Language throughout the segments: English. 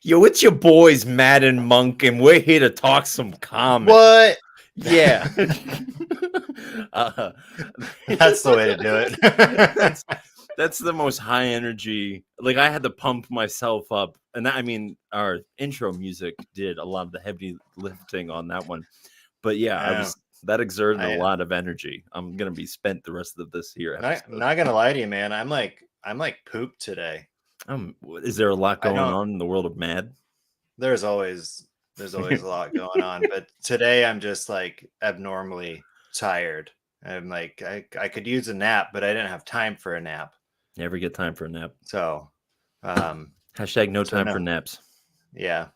Yo, it's your boys, Matt and Monk, and we're here to talk some comics. What? Yeah. uh, That's the way to do it. that's the most high energy. Like, I had to pump myself up, and I mean, our intro music did a lot of the heavy lifting on that one. But yeah, that exerted a lot of energy. I'm gonna be spent the rest of this here episode. Not gonna lie to you, man. I'm like pooped today. Is there a lot going on in the world of Mad? There's always a lot going on, but today I'm just like abnormally tired. I'm like I could use a nap, but I didn't have time for a nap. Never get time for a nap. So, hashtag no time for naps. Yeah,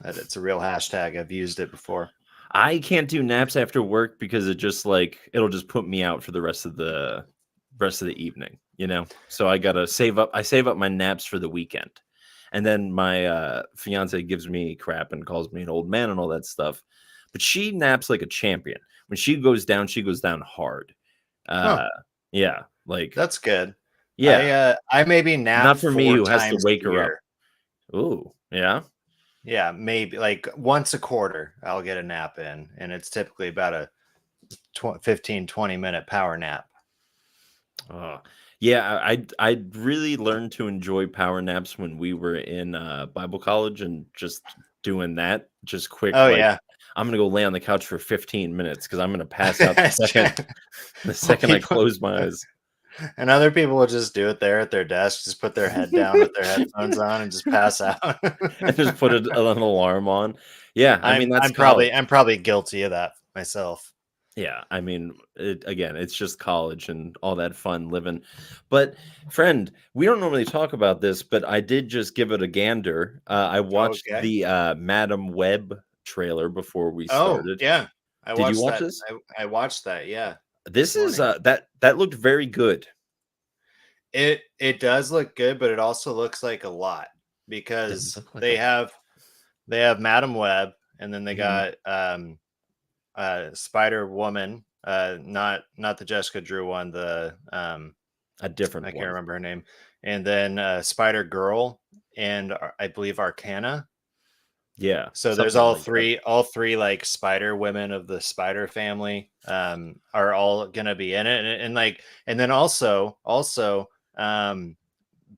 it's a real hashtag. I've used it before. I can't do naps after work because it'll just put me out for the rest of the evening, you know? So I gotta save up. I save up my naps for the weekend. And then my fiance gives me crap and calls me an old man and all that stuff. But she naps like a champion. When she goes down hard. Yeah, like that's good. Yeah, I maybe nap. Not for me, who has to wake her up. Ooh, yeah. Yeah, maybe like once a quarter I'll get a nap in, and it's typically about a 15-20 minute power nap. Yeah, I really learned to enjoy power naps when we were in Bible college, and just doing that just quick. Yeah, I'm gonna go lay on the couch for 15 minutes because I'm gonna pass out the second I close my eyes. And other people will just do it there at their desk, just put their head down with their headphones on and just pass out. And just put an alarm on. Yeah, I mean, I'm probably guilty of that myself. Yeah, I mean, it's just college and all that fun living. But friend, we don't normally talk about this, but I did just give it a gander. I watched the Madam Web trailer before we started. Yeah, did you watch this? I watched that. Yeah. This is that looked very good. It does look good, but it also looks like a lot because they have Madam Web, and then they got Spider Woman, not the Jessica Drew one, the a different I can't remember her name, and then Spider Girl, and I believe Arcana. Yeah. So there's all three like Spider Women of the Spider family are all gonna be in it, and then also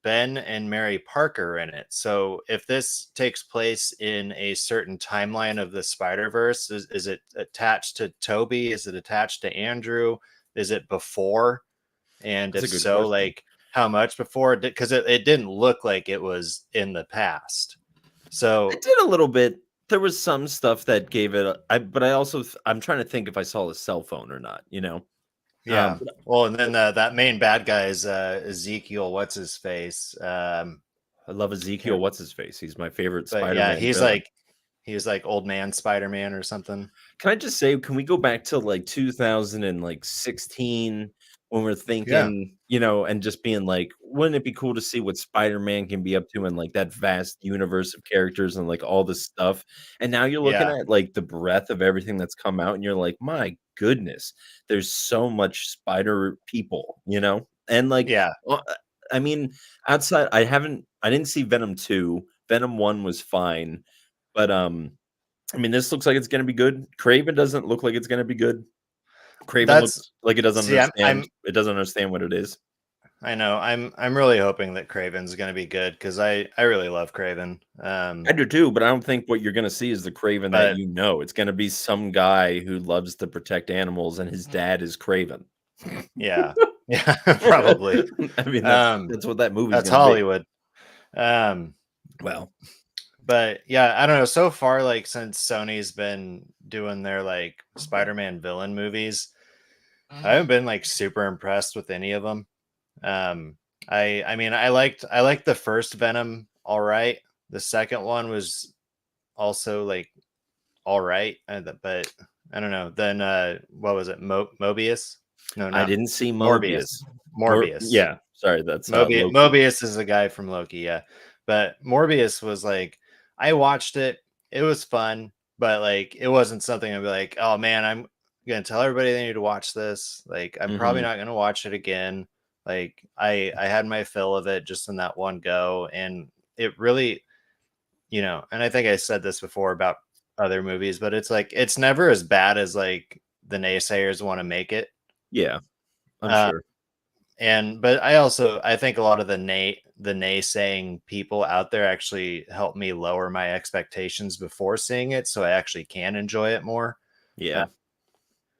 Ben and Mary Parker in it. So if this takes place in a certain timeline of the Spider-Verse, is it attached to Toby? Is it attached to Andrew? Is it before? And if so, question. Like how much before? Because it didn't look like it was in the past. So it did a little bit. There was some stuff that gave it, but I'm trying to think if I saw a cell phone or not, you know? Yeah. Well, and then that main bad guy is Ezekiel. What's his face? I love Ezekiel. What's his face? He's my favorite Spider-Man. Yeah, he was like old man Spider-Man or something. Can I just say, can we go back to like 2016 when we're thinking, you know, and just being like, wouldn't it be cool to see what Spider-Man can be up to in like that vast universe of characters and like all this stuff? And now you're looking at like the breadth of everything that's come out, and you're like, my goodness, there's so much Spider people, you know? And like, I mean, outside, I didn't see Venom 2. Venom 1 was fine, but I mean, this looks like it's going to be good. Craven doesn't look like it's going to be good. Craven looks like it doesn't understand. It doesn't understand what it is. I know. I'm really hoping that Craven's going to be good because I really love Craven. I do too, but I don't think what you're going to see is the Craven that you know. It's going to be some guy who loves to protect animals, and his dad is Craven. Yeah, yeah, probably. I mean, that's what that movie. That's Hollywood. Well. But yeah, I don't know. So far, like since Sony's been doing their like Spider-Man villain movies, I haven't been like super impressed with any of them. I mean, I liked the first Venom all right. The second one was also like all right, but I don't know. Then what was it? Mobius? No, I didn't see Morbius. Yeah, sorry, that's Mobius is the guy from Loki. Yeah, but Morbius was like. I watched it. It was fun, but like it wasn't something I'd be like, oh man, I'm gonna tell everybody they need to watch this. Like I'm probably not gonna watch it again. Like I had my fill of it just in that one go, and it really you know, and I think I said this before about other movies, but it's like it's never as bad as like the naysayers want to make it. Yeah, I'm Uh, sure. and but I think a lot of the naysaying people out there actually help me lower my expectations before seeing it, so I actually can enjoy it more. Yeah.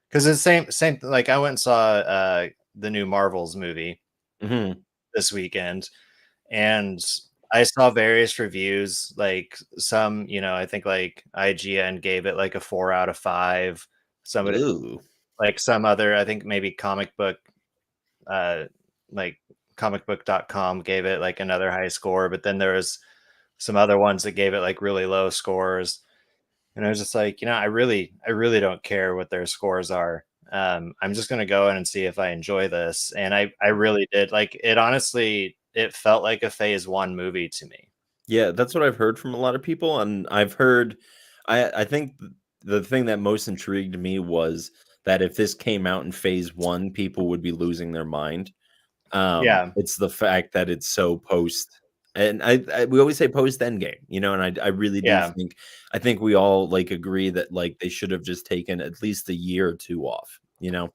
Because it's same like I went and saw the new Marvels movie Hmm. this weekend, and I saw various reviews. Like some, you know, I think like IGN gave it like a 4 out of 5. Somebody Ooh. like some other, I think maybe comic book, uh, like comicbook.com gave it like another high score, but then there was some other ones that gave it like really low scores. And I was just like, you know, I really don't care what their scores are. I'm just going to go in and see if I enjoy this. And I really did. Like it honestly, it felt like a phase one movie to me. Yeah, that's what I've heard from a lot of people, and I've heard I think the thing that most intrigued me was that if this came out in phase 1, people would be losing their mind. Yeah. It's the fact that it's so post, and I we always say post Endgame, you know, and I really do Yeah. think I think we all, like, agree that, like, they should have just taken at least a year or 2 off, you know?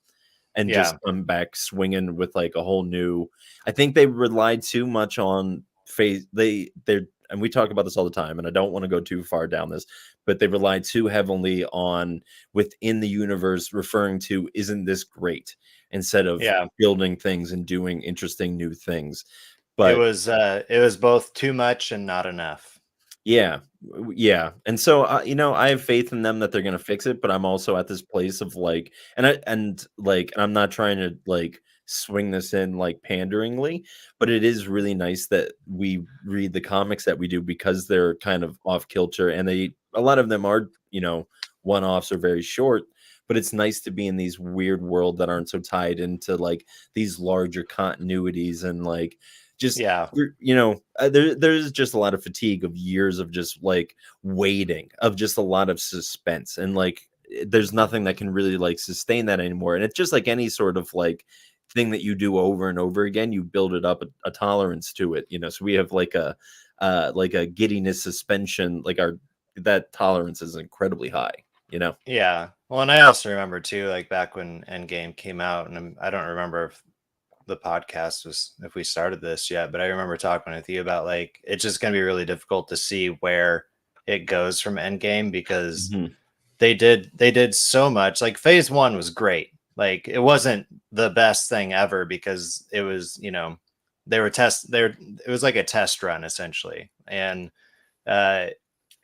And just Yeah. come back swinging with, like, a whole new I think they relied too much on phase they're and we talk about this all the time, and I don't wanna go too far down this, but they relied too heavily on within the universe referring to, "Isn't this great?" Instead of Yeah. building things and doing interesting new things. But It was both too much and not enough. yeah, yeah, and so, you know, I have faith in them that they're gonna fix it, but I'm also at this place of, like and I'm not trying to, like, swing this in, like, panderingly, but it is really nice that we read the comics that we do because they're kind of off kilter, and a lot of them are, you know, one-offs or very short, but it's nice to be in these weird world that aren't so tied into, like, these larger continuities and, like, just Yeah. you know, there's just a lot of fatigue of years of just like waiting, of just a lot of suspense, and like there's nothing that can really like sustain that anymore. And it's just like any sort of like thing that you do over and over again, you build it up a tolerance to it, you know. So we have like a giddiness suspension, like our that tolerance is incredibly high, you know. Yeah. Well, and I also remember too, like back when Endgame came out, and I don't remember if the podcast was if we started this yet, but I remember talking with you about like it's just going to be really difficult to see where it goes from Endgame because Mhm. they did so much. Like phase one was great. Like it wasn't the best thing ever because it was, you know, it was like a test run essentially. And uh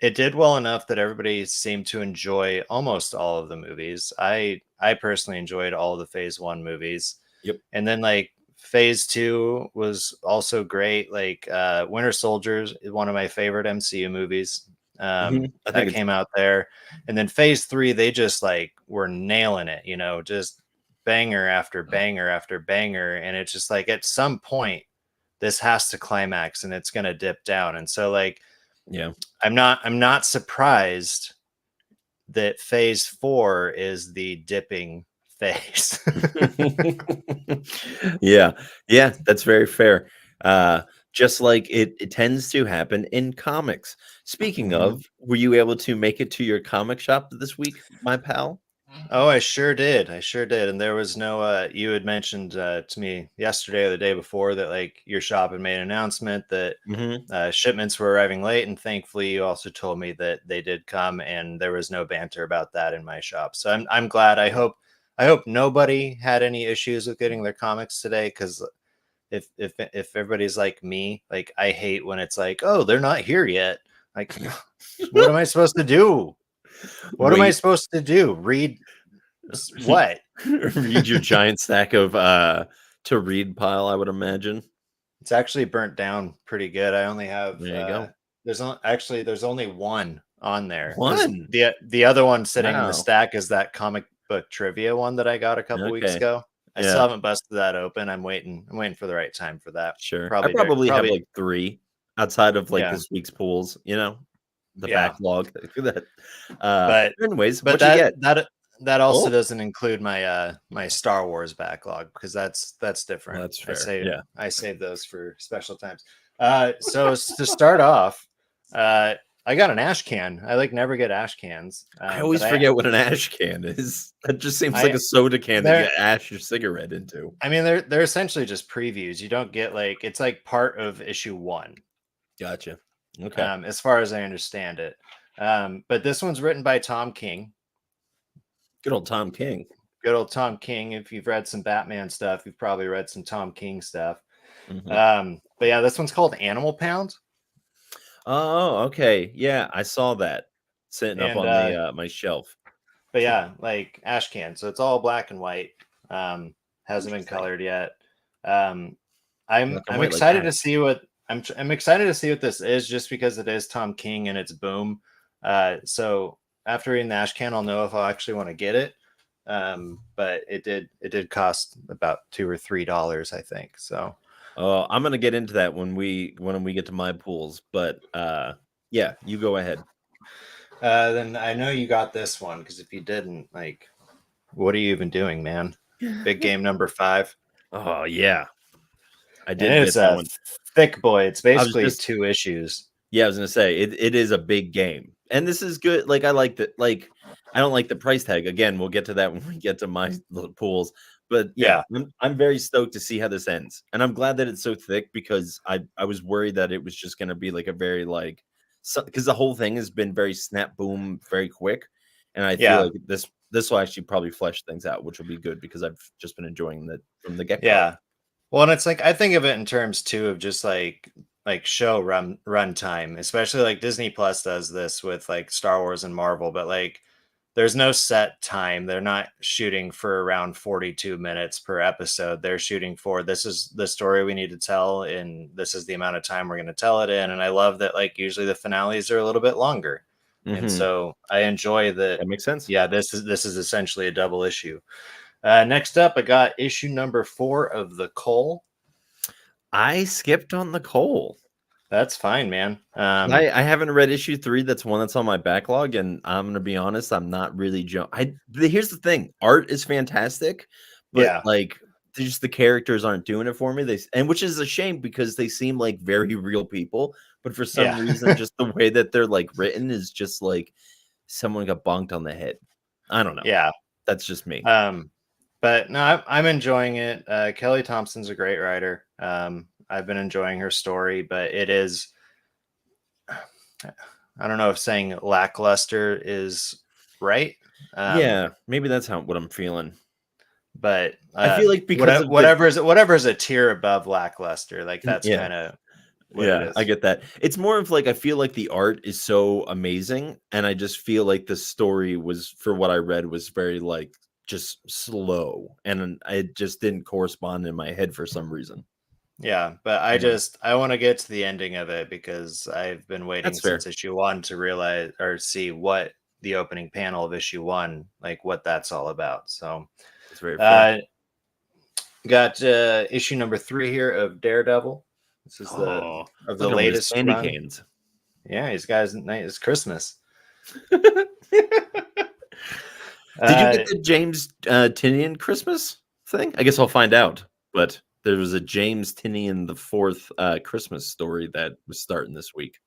it did well enough that everybody seemed to enjoy almost all of the movies. I personally enjoyed all of the phase one movies. Yep. And then like phase two was also great. Like Winter Soldiers is one of my favorite MCU movies. I That think it's came out there. And then phase three, they just like were nailing it, you know, just banger after banger after banger. And it's just like at some point, this has to climax and it's gonna dip down. And so like yeah. I'm not surprised that phase four is the dipping phase. Yeah, yeah, that's very fair. Uh, just like it tends to happen in comics. Speaking Mhm. of, were you able to make it to your comic shop this week, my pal? Oh, I sure did. I sure did. And there was no you had mentioned to me yesterday or the day before that like your shop had made an announcement that Mhm. shipments were arriving late, and thankfully you also told me that they did come and there was no banter about that in my shop. So I'm glad. I hope nobody had any issues with getting their comics today cuz if everybody's like me, like I hate when it's like, "Oh, they're not here yet." Like what am I supposed to do? What am I Wait, supposed to do? Read what? read your giant stack of to read pile, I would imagine. It's actually burnt down pretty good. I only have There you go. actually there's only one on there because One. the other one sitting in the Wow. stack is that comic book trivia one that I got a couple weeks Okay. ago. I still Yeah, haven't busted that open. I'm waiting for the right time for that. sure. I probably have Probably like 3 outside of like yeah this week's pools, you know, the yeah. backlog that But anyways, but what you get? that also Oh, doesn't include my my Star Wars backlog because that's well, different. that's fair. Yeah. I save those for special times. So to start off, uh, I got an ash can. I like never get ash cans. I But always forget what an ash can is. That just seems like I a soda can that you they're ash your cigarette into. I mean they're essentially just previews. You don't get like it's like part of issue 1. Gotcha. Okay. As far as I understand it. But this one's written by Tom King. Good old Tom King. Good old Tom King. If you've read some Batman stuff, you've probably read some Tom King stuff. Mhm. But yeah, this one's called Animal Pound. Oh, okay. Yeah, I saw that sitting up And on the my shelf. but yeah, like ash can. So it's all black and white. Hasn't been Interesting. colored yet. Um, I'm Black and I'm white like excited to ash. see what I'm excited to see what this is, just because it is Tom King and it's Boom. So after reading the ash can, I'll know if I'll actually want to get it. But it did cost about $2 or $3, I think. So Oh, I'm gonna get into that when we get to my pools, but yeah, you go ahead. then I know you got this one, because if you didn't, like, what are you even doing, man? Big game number 5. Oh yeah, I And did it's get that a one. thick boy. It's I was basically just 2 issues. Yeah, I was gonna say it is a big game, and this is good. Like I like that. Like I don't like the price tag. Again, we'll get to that when we get to my little pools. But yeah, Yeah, I'm very stoked to see how this ends, and I'm glad that it's so thick because I was worried that it was just gonna be like a very like because the whole thing has been very snap boom, very quick, and I feel yeah, like this will actually probably flesh things out, which will be good because I've just been enjoying that from the get go. yeah. Well, and it's like I think of it in terms too of just like show run time, especially like Disney Plus does this with like Star Wars and Marvel, but like there's no set time. They're not shooting for around 42 minutes per episode. They're shooting for, this is the story we need to tell, and this is the amount of time we're going to tell it in. And I love that, like, usually the finales are a little bit longer. And Hmm. so I enjoy that. That makes sense. Yeah, this is essentially a double issue. Next up, I got issue number 4 of The Coal. I skipped on the coal. That's fine, man. I haven't read issue 3, that's one that's on my backlog, and I'm gonna be honest, I'm not really here's the thing, art is fantastic, but, Yeah, like, just the characters aren't doing it for me, and which is a shame because they seem like very real people, but for some yeah, reason, just the way that they're, like, written is just like someone got bonked on the head. I don't know. yeah. That's just me. Um, but no, I'm enjoying it. Kelly Thompson's a great writer. I've been enjoying her story, but it is, I don't know if saying lackluster is right. Um, Yeah, maybe that's how what I'm feeling. but I feel like because of the whatever is a tier above lackluster, like that's yeah. kind of what it Yeah, I is. get that. It's more of like I feel like the art is so amazing, and I just feel like the story was, for what I read, was very like just slow, and it just didn't correspond in my head for some reason. Yeah, but Yeah, I want to get to the ending of it, because I've been waiting that's since fair. issue 1 to realize or see what the opening panel of issue 1, like what that's all about. So, That's very fair. uh, got issue number 3 here of Daredevil. This is the Oh, of look the at him with his latest candy run. canes. Yeah, these guys, it's Christmas. Did you get Uh, the James Tinian Christmas thing? I guess I'll find out. But there was a James Tinian the fourth Christmas story that was starting this week.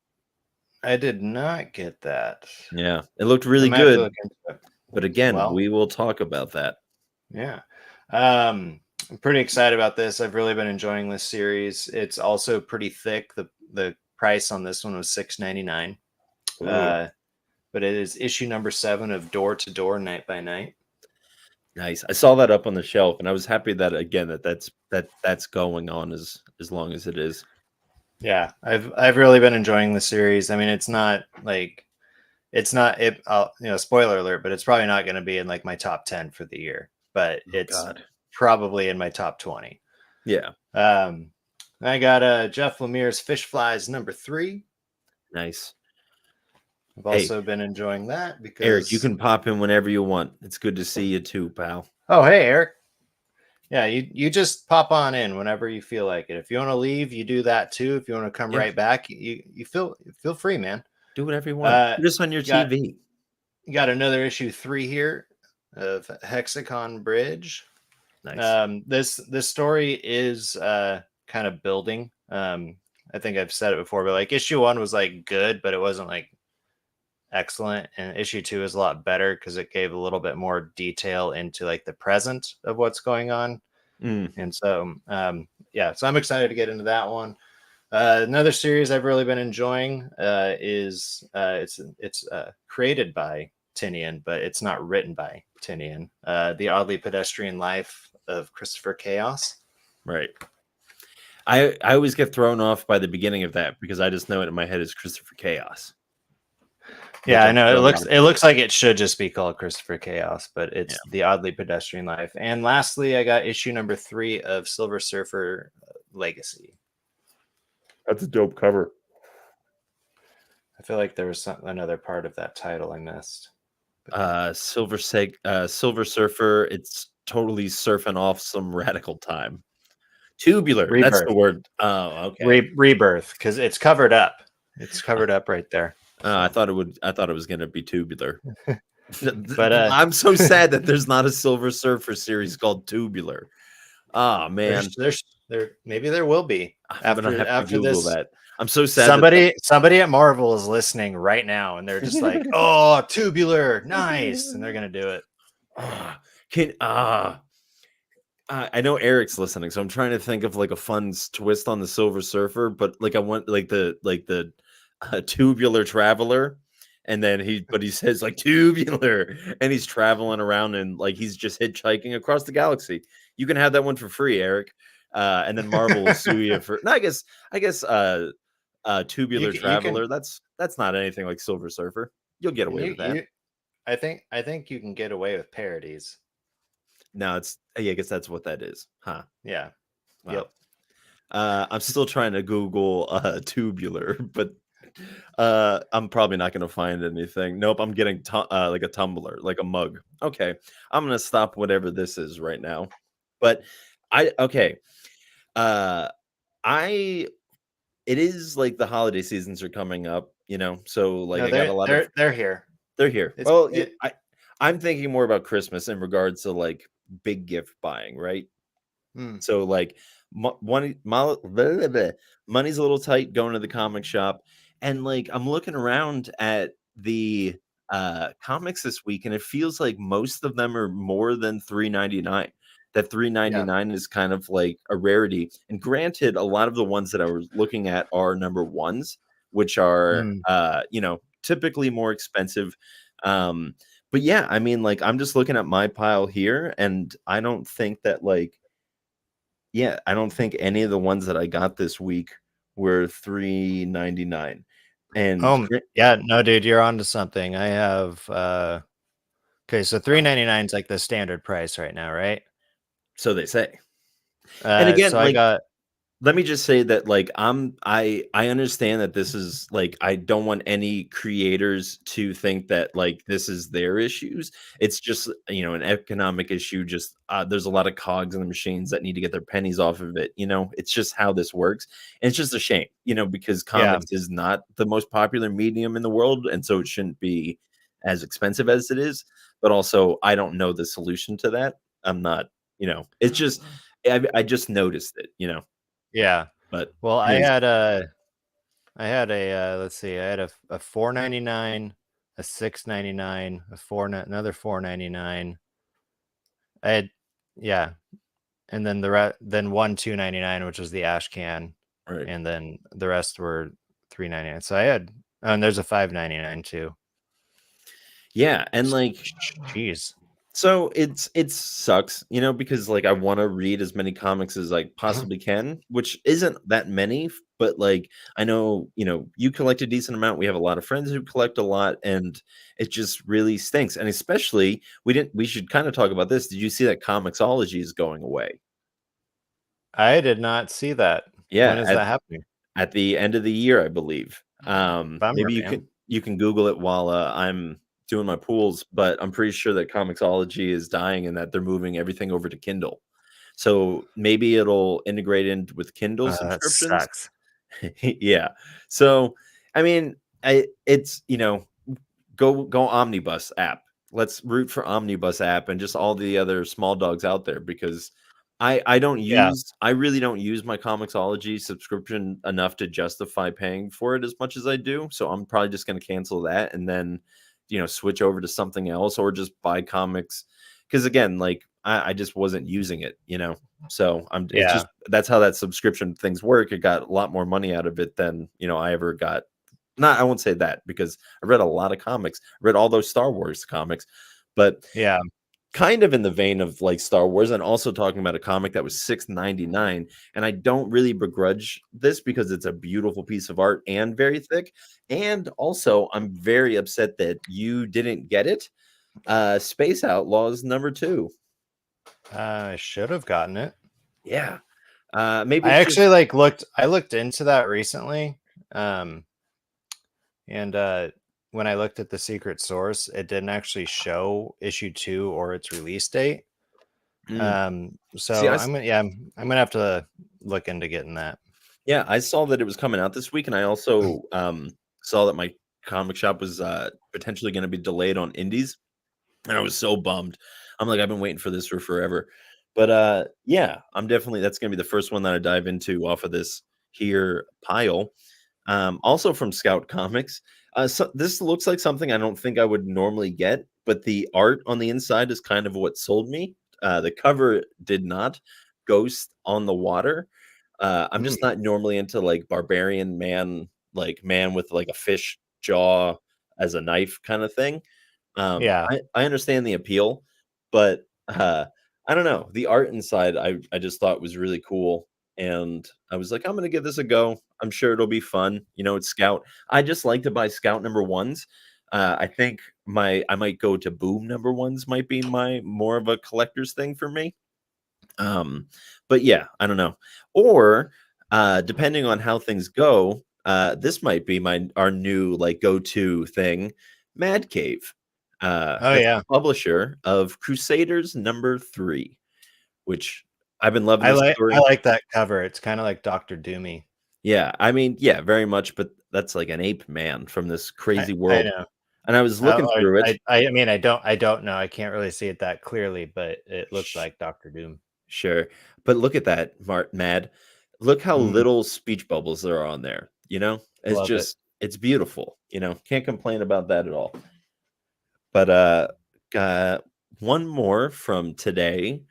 I did not get that. Yeah, it looked I really might have to good. look into it. But again, Well, we will talk about that. yeah. I'm pretty excited about this. I've really been enjoying this series. It's also pretty thick. The price on this one was $6.99. Ooh. Uh, but it is issue number 7 of Door to Door Night by Night. Nice. I saw that up on the shelf, and I was happy that again that's going on as long as it is. Yeah, I've really been enjoying the series. I mean, it's not like it's not it. Spoiler alert, but it's probably not going to be in like my top 10 for the year. But Oh it's God. probably in my top 20. Yeah. Um, I got Jeff Lemire's Fish Flies number 3. Nice. I've Hey, also been enjoying that Eric, you because, can pop in whenever you want. It's good to see you too, pal. oh, hey, Eric. Yeah, you just pop on in whenever you feel like it. If you want to leave, you do that too. If you want to come Yeah. right back, you feel free, man. Do whatever you want. Uh, Put us on your got TV. got another issue 3 here of Hexagon Bridge. Nice. This story is kind of building. I think I've said it before, but like issue 1 was like good, but it wasn't like excellent, and issue 2 is a lot better because it gave a little bit more detail into like the present of what's going on. And so yeah, so I'm excited to get into that one. Another series I've really been enjoying is it's created by Tinian, but it's not written by Tinian. The Oddly Pedestrian Life of Christopher Chaos. Right. I always get thrown off by the beginning of that because I just know it in my head as Christopher Chaos. Yeah, I know. It looks like it should just be called Christopher Chaos, but it's The Oddly Pedestrian Life. And lastly, I got issue number 3 of Silver Surfer Legacy. That's a dope cover. I feel like there was another part of that title I missed. Silver Surfer. It's totally surfing off some radical time. Tubular. Rebirth. That's the word. Oh, okay. Rebirth, because it's covered up. It's covered up right there. I thought it was going to be Tubular. But I'm so sad that there's not a Silver Surfer series called Tubular. Oh man, maybe there will be after Google this. That. I'm so sad. Somebody at Marvel is listening right now, and they're just like, "Oh, Tubular, nice," and they're gonna do it. I know Eric's listening, so I'm trying to think of like a fun twist on the Silver Surfer, but like I want like the Tubular Traveler, and then he says like Tubular, and he's traveling around and like he's just hitchhiking across the galaxy. You can have that one for free, Eric, and then Marvel will sue you for. No, I guess Tubular Traveler. That's not anything like Silver Surfer. You'll get away with that. I think you can get away with parodies. No, I guess that's what that is, huh? Yeah. Wow. Yep. I'm still trying to Google Tubular, but I'm probably not going to find anything. Nope, I'm getting like a tumbler, like a mug. Okay, I'm going to stop whatever this is right now. But it is like the holiday seasons are coming up, so like I got a lot of. They're here. They're here. I'm thinking more about Christmas in regards to like big gift buying, right? So like money's a little tight going to the comic shop, and like I'm looking around at the comics this week, and it feels like most of them are more than $3.99. That $3.99 is kind of like a rarity. And granted, a lot of the ones that I was looking at are number ones, which are typically more expensive. But yeah, I mean, like I'm just looking at my pile here, and I don't think that I don't think any of the ones that I got this week were $3.99. And no, dude, you're onto something. I have so $3.99 is like the standard price right now, right? So they say. And again, so let me just say that like I understand that this is like I don't want any creators to think that like this is their issues. It's just an economic issue. Just there's a lot of cogs in the machines that need to get their pennies off of it. It's just how this works. And it's just a shame, because comics is not the most popular medium in the world, and so it shouldn't be as expensive as it is. But also, I don't know the solution to that. I'm not. It's just I just noticed it. Yeah. But I had a let's see, I had a $4.99, a $6.99, another $4.99. I had and then then one $2.99, which was the ash can, right. And then the rest were $3.99. So I had, and there's a $5.99 too. Yeah, and like, jeez. So it sucks, because like I want to read as many comics as I possibly can, which isn't that many, but like I know, you collect a decent amount. We have a lot of friends who collect a lot, and it just really stinks. And especially we should kind of talk about this. Did you see that Comixology is going away? I did not see that. Yeah. When is that happening? At the end of the year, I believe. Maybe you can Google it while I'm doing my pools, but I'm pretty sure that Comixology is dying and that they're moving everything over to Kindle. So maybe it'll integrate in with Kindle subscriptions. That sucks. Yeah. So I mean, it's go Omnibus app. Let's root for Omnibus app and just all the other small dogs out there, because Yeah, I really don't use my Comixology subscription enough to justify paying for it as much as I do, so I'm probably just gonna cancel that and then, switch over to something else or just buy comics. Because again, like, I just wasn't using it, So, it's yeah, just that's how that subscription things work. It got a lot more money out of it than, I ever got. Not I won't say that because I read a lot of comics. I read all those Star Wars comics, but yeah. kind of in the vein of like Star Wars and also talking about a comic that was 6.99, and I don't really begrudge this because it's a beautiful piece of art and very thick, and also I'm very upset that you didn't get it. Space Outlaws #2. I should have gotten it. Yeah. Maybe I it's actually just I looked into that recently. Um, and when I looked at the secret source, it didn't actually show issue 2 or its release date. mm. See, So I'm gonna have to look into getting that. yeah, I saw that it was coming out this week, and I also saw that my comic shop was potentially going to be delayed on Indies. And I was so bummed. I'm like, I've been waiting for this for forever. But yeah, I'm definitely that's gonna be the first one that I dive into off of this here pile. Also from Scout Comics. So this looks like something I don't think I would normally get, but the art on the inside is kind of what sold me. The cover did not. Ghost on the Water. I'm just Mm, not normally into like barbarian man, like man with like a fish jaw as a knife kind of thing. yeah, I understand the appeal, but, I don't know, the art inside I just thought was really cool, and I was like, "I'm gonna give this a go. I'm sure it'll be fun." It's Scout. I just like to buy Scout number 1s. I think my I might go to Boom number 1s might be my more of a collector's thing for me. Um, but yeah, I don't know. Or, depending on how things go, this might be our new, like, go-to thing, Mad Cave. oh That's yeah. the publisher of Crusaders #3, which I've been loving this I story. like that cover. It's kind of like Doctor Doomy. Yeah, I mean, yeah, very much, but that's like an ape man from this crazy I world, know. and I was looking through it. I mean, I don't know. I can't really see it that clearly, but it looks like Doctor Doom. Sure. But look at that, Mad. Look how Mm, little speech bubbles there are on there, you know? It's love it. just it's beautiful, you know? Can't complain about that at all. But got one more from today.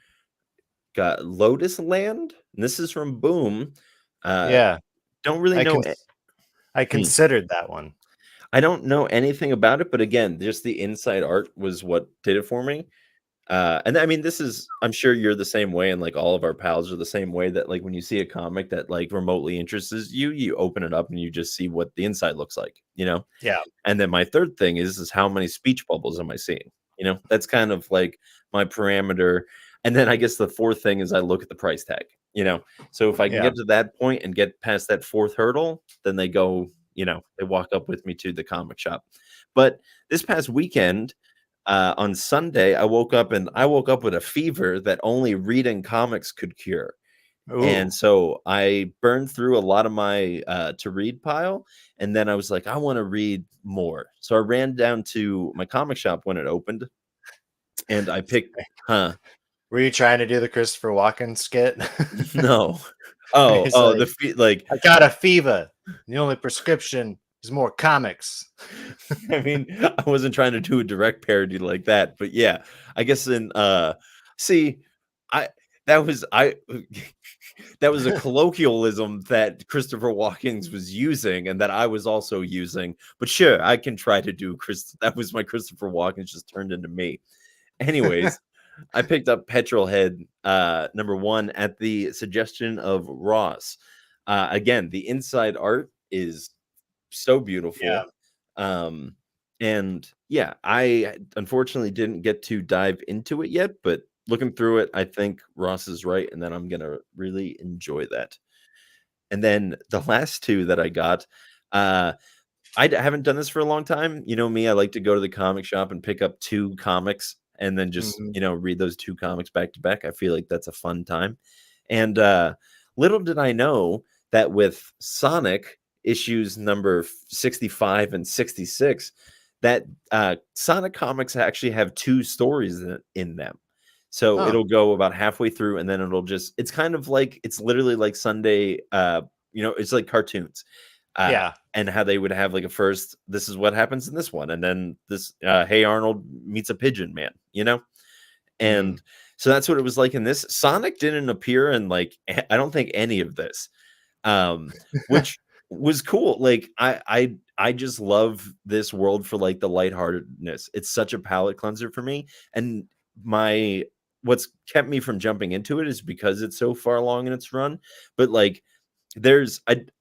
Got Lotus Land. And this is from Boom. Uh Yeah, don't really I know can. I hmm, considered that one. I don't know anything about it, but again, just the inside art was what did it for me. And I mean, this is I'm sure you're the same way, and like all of our pals are the same way that like when you see a comic that like remotely interests you, you open it up and you just see what the inside looks like. Yeah, And then my third thing is how many speech bubbles am I seeing? That's kind of like my parameter. And then I guess the fourth thing is I look at the price tag. So if I can yeah, get to that point and get past that fourth hurdle, then they walk up with me to the comic shop. But this past weekend, on Sunday, I woke up with a fever that only reading comics could cure. And ooh, so I burned through a lot of my to read pile, and then I was like, I want to read more. So I ran down to my comic shop when it opened, and I picked, huh? were you trying to do the Christopher Walken skit? No. He's Oh, like, like, I got a fever. The only prescription is more comics. I mean, I wasn't trying to do a direct parody like that, but yeah, I guess see, I that was I that was a colloquialism that Christopher Walken was using and that I was also using. But sure, I can try to do Chris. That was my Christopher Walken just turned into me. Anyways, I picked up Petrolhead #1 at the suggestion of Ross. Again, the inside art is so Yeah, beautiful. Um, and yeah, I unfortunately didn't get to dive into it yet, but looking through it, I think Ross is right, and then I'm gonna really enjoy that. And then the last two that I got, uh, haven't done this for a long time. You know me, I like to go to the comic shop and pick up 2 comics and then just, mhm, read those 2 comics back to back. I feel like that's a fun time. And, little did I know that with Sonic issues number 65 and 66, that, Sonic comics actually have 2 stories in them. So Oh, it'll go about halfway through, and then it's kind of like it's literally like Sunday, it's like cartoons. yeah. And how they would have like a first, this is what happens in this one, and then this, hey Arnold meets a pigeon man, Mm. and so that's what it was like in this. Sonic didn't appear in like I don't think any of this, which was cool. Like I just love this world for like the lightheartedness. It's such a palate cleanser for me, and my what's kept me from jumping into it is because it's so far along in its run. But like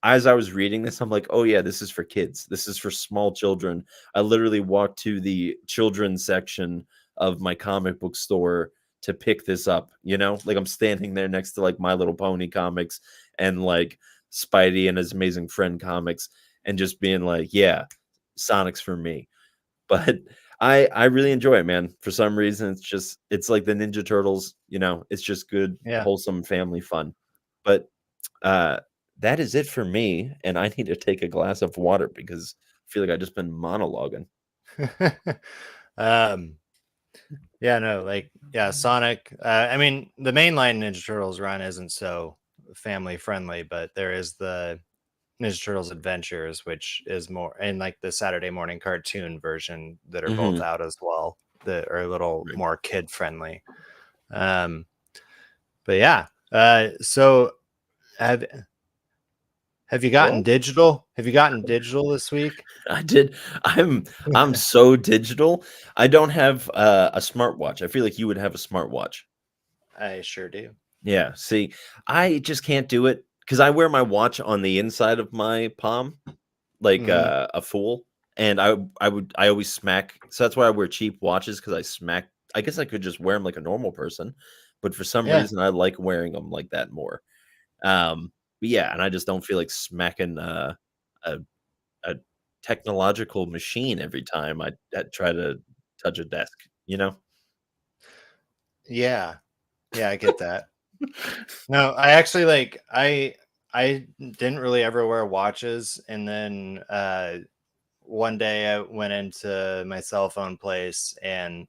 as I was reading this, I'm like, oh yeah, this is for kids. This is for small children. I literally walked to the children's section of my comic book store to pick this up. Like I'm standing there next to like My Little Pony comics and like Spidey and His Amazing Friend comics, and just being like, yeah, Sonic's for me. But I really enjoy it, man. For some reason, it's like the Ninja Turtles. It's just good, Yeah. wholesome family fun. But uh, that is it for me, and I need to take a glass of water because I feel like I just been monologuing. um, yeah, no, like, yeah, Sonic. I mean, the mainline Ninja Turtles run isn't so family friendly, but there is the Ninja Turtles Adventures, which is more, and like the Saturday morning cartoon version that are both Mhm. out as well, that are a little Right. more kid friendly. Um, but yeah, so have have you gotten Well, digital? Have you gotten digital this week? I did. I'm so digital. I don't have a smartwatch. I feel like you would have a smartwatch. I sure do. Yeah. See, I just can't do it because I wear my watch on the inside of my palm, like Hmm. a fool. And I always smack. So that's why I wear cheap watches, because I smack. I guess I could just wear them like a normal person, but for some Yeah, reason I like wearing them like that more. But yeah, and I just don't feel like smacking a a technological machine every time I try to touch a desk, you know? yeah, yeah. I get that. No, I actually like I didn't really ever wear watches, and then one day I went into my cell phone place, and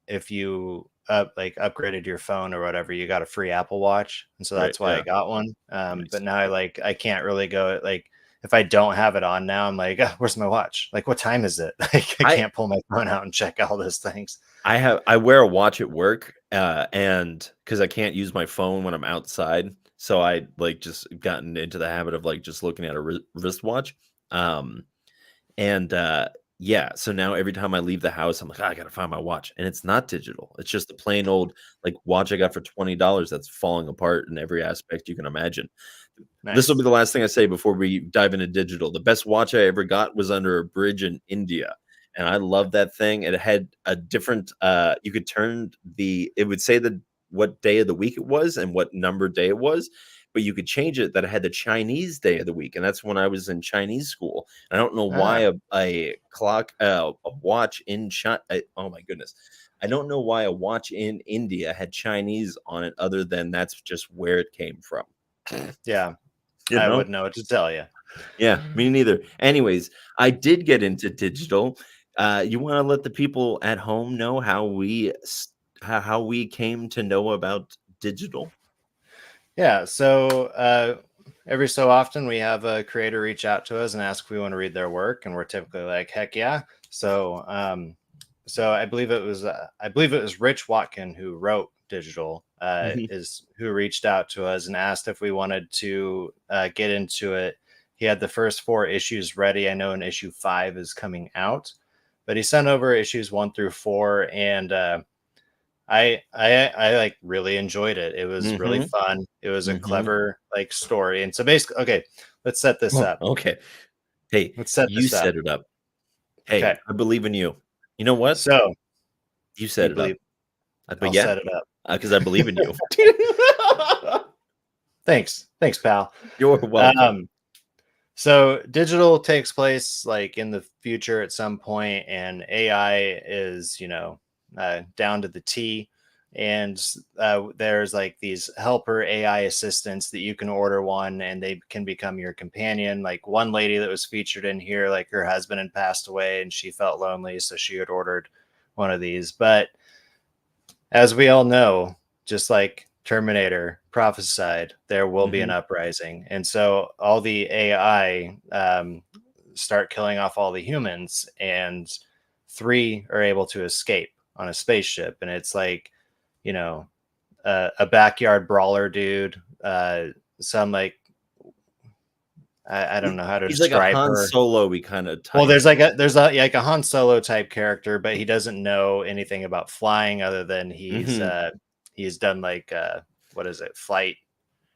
if you like upgraded your phone or whatever, you got a free Apple Watch, and so Right, that's why I yeah, got one. But nice. now I can't really go like if I don't have it on now, I'm like, "Ah, where's my watch? Like, what time is it? Like, I I can't pull my phone out and check all those things. I wear a watch at work, and because I can't use my phone when I'm outside, so I, like, just gotten into the habit of, like, just looking at a wristwatch, um And, yeah, so now every time I leave the house, I'm like, "Ah, I gotta find my watch," and it's not digital. It's just a plain old, like, watch I got for $20 that's falling apart in every aspect you can imagine. This will be Nice. the last thing I say before we dive into digital. The best watch I ever got was under a bridge in India, and I love that thing. It had a different, you could turn it would say what day of the week it was and what number day it was, but you could change it that it had the Chinese day of the week, and that's when I was in Chinese school. I don't know why Ah, a watch in China. Oh my goodness. I don't know why a watch in India had Chinese on it other than that's just where it came from. yeah. You I know? wouldn't know what to tell you. Yeah, me neither. Anyways, I did get into digital. You wanna let the people at home know how we came to know about digital? Yeah. So every so often we have a creator reach out to us and ask if we want to read their work, and we're typically like, heck yeah. So I believe it was Rich Watkin who wrote Digital, Mhm. is who reached out to us and asked if we wanted to get into it. He had the first 4 issues ready. I know an issue 5 is coming out, but he sent over issues 1 through 4, and I like really enjoyed it. It was really Mhm. fun. It was a Mhm. clever like story. And so basically, okay, let's set this Oh, up. okay. Hey, Let's set you this up. set it up. Hey, Okay. I believe in you. You know what? So You you set it up. believe But I'll yeah, set it up. because I believe in you. Thanks. Thanks, pal. You're welcome. Um, so digital takes place like in the future at some point, and AI is, down to the T. And there's like these helper AI assistants that you can order one, and they can become your companion. Like one lady that was featured in here, like her husband had passed away, and she felt lonely, so she had ordered one of these. But as we all know, just like Terminator prophesied, there will be an Mhm. uprising. And so all the AI start killing off all the humans, and three are able to escape on a spaceship. And it's like, you know, a backyard brawler dude, some like, I don't He know how to he's like a describe Han her. Solo-y kinda Well, type. there's a like a Han Solo type character, but he doesn't know anything about flying other than Mhm. he's done like what is it, flight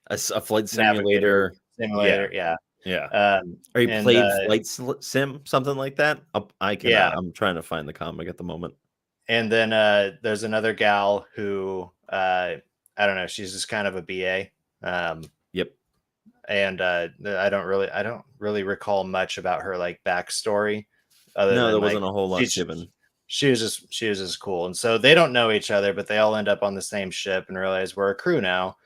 A flight navigator simulator. Yeah, simulator, yeah. yeah. Um, Or he and played Flight Sim, something like that? yeah, I'm trying to find the comic at the moment. and then there's another gal who I don't know, she's just kind of a BA. Um, Yep. and I don't really recall much about her like backstory, other No, there than like wasn't a whole lot she's given. she was just cool. And so they don't know each other, but they all end up on the same ship and realize we're a crew now.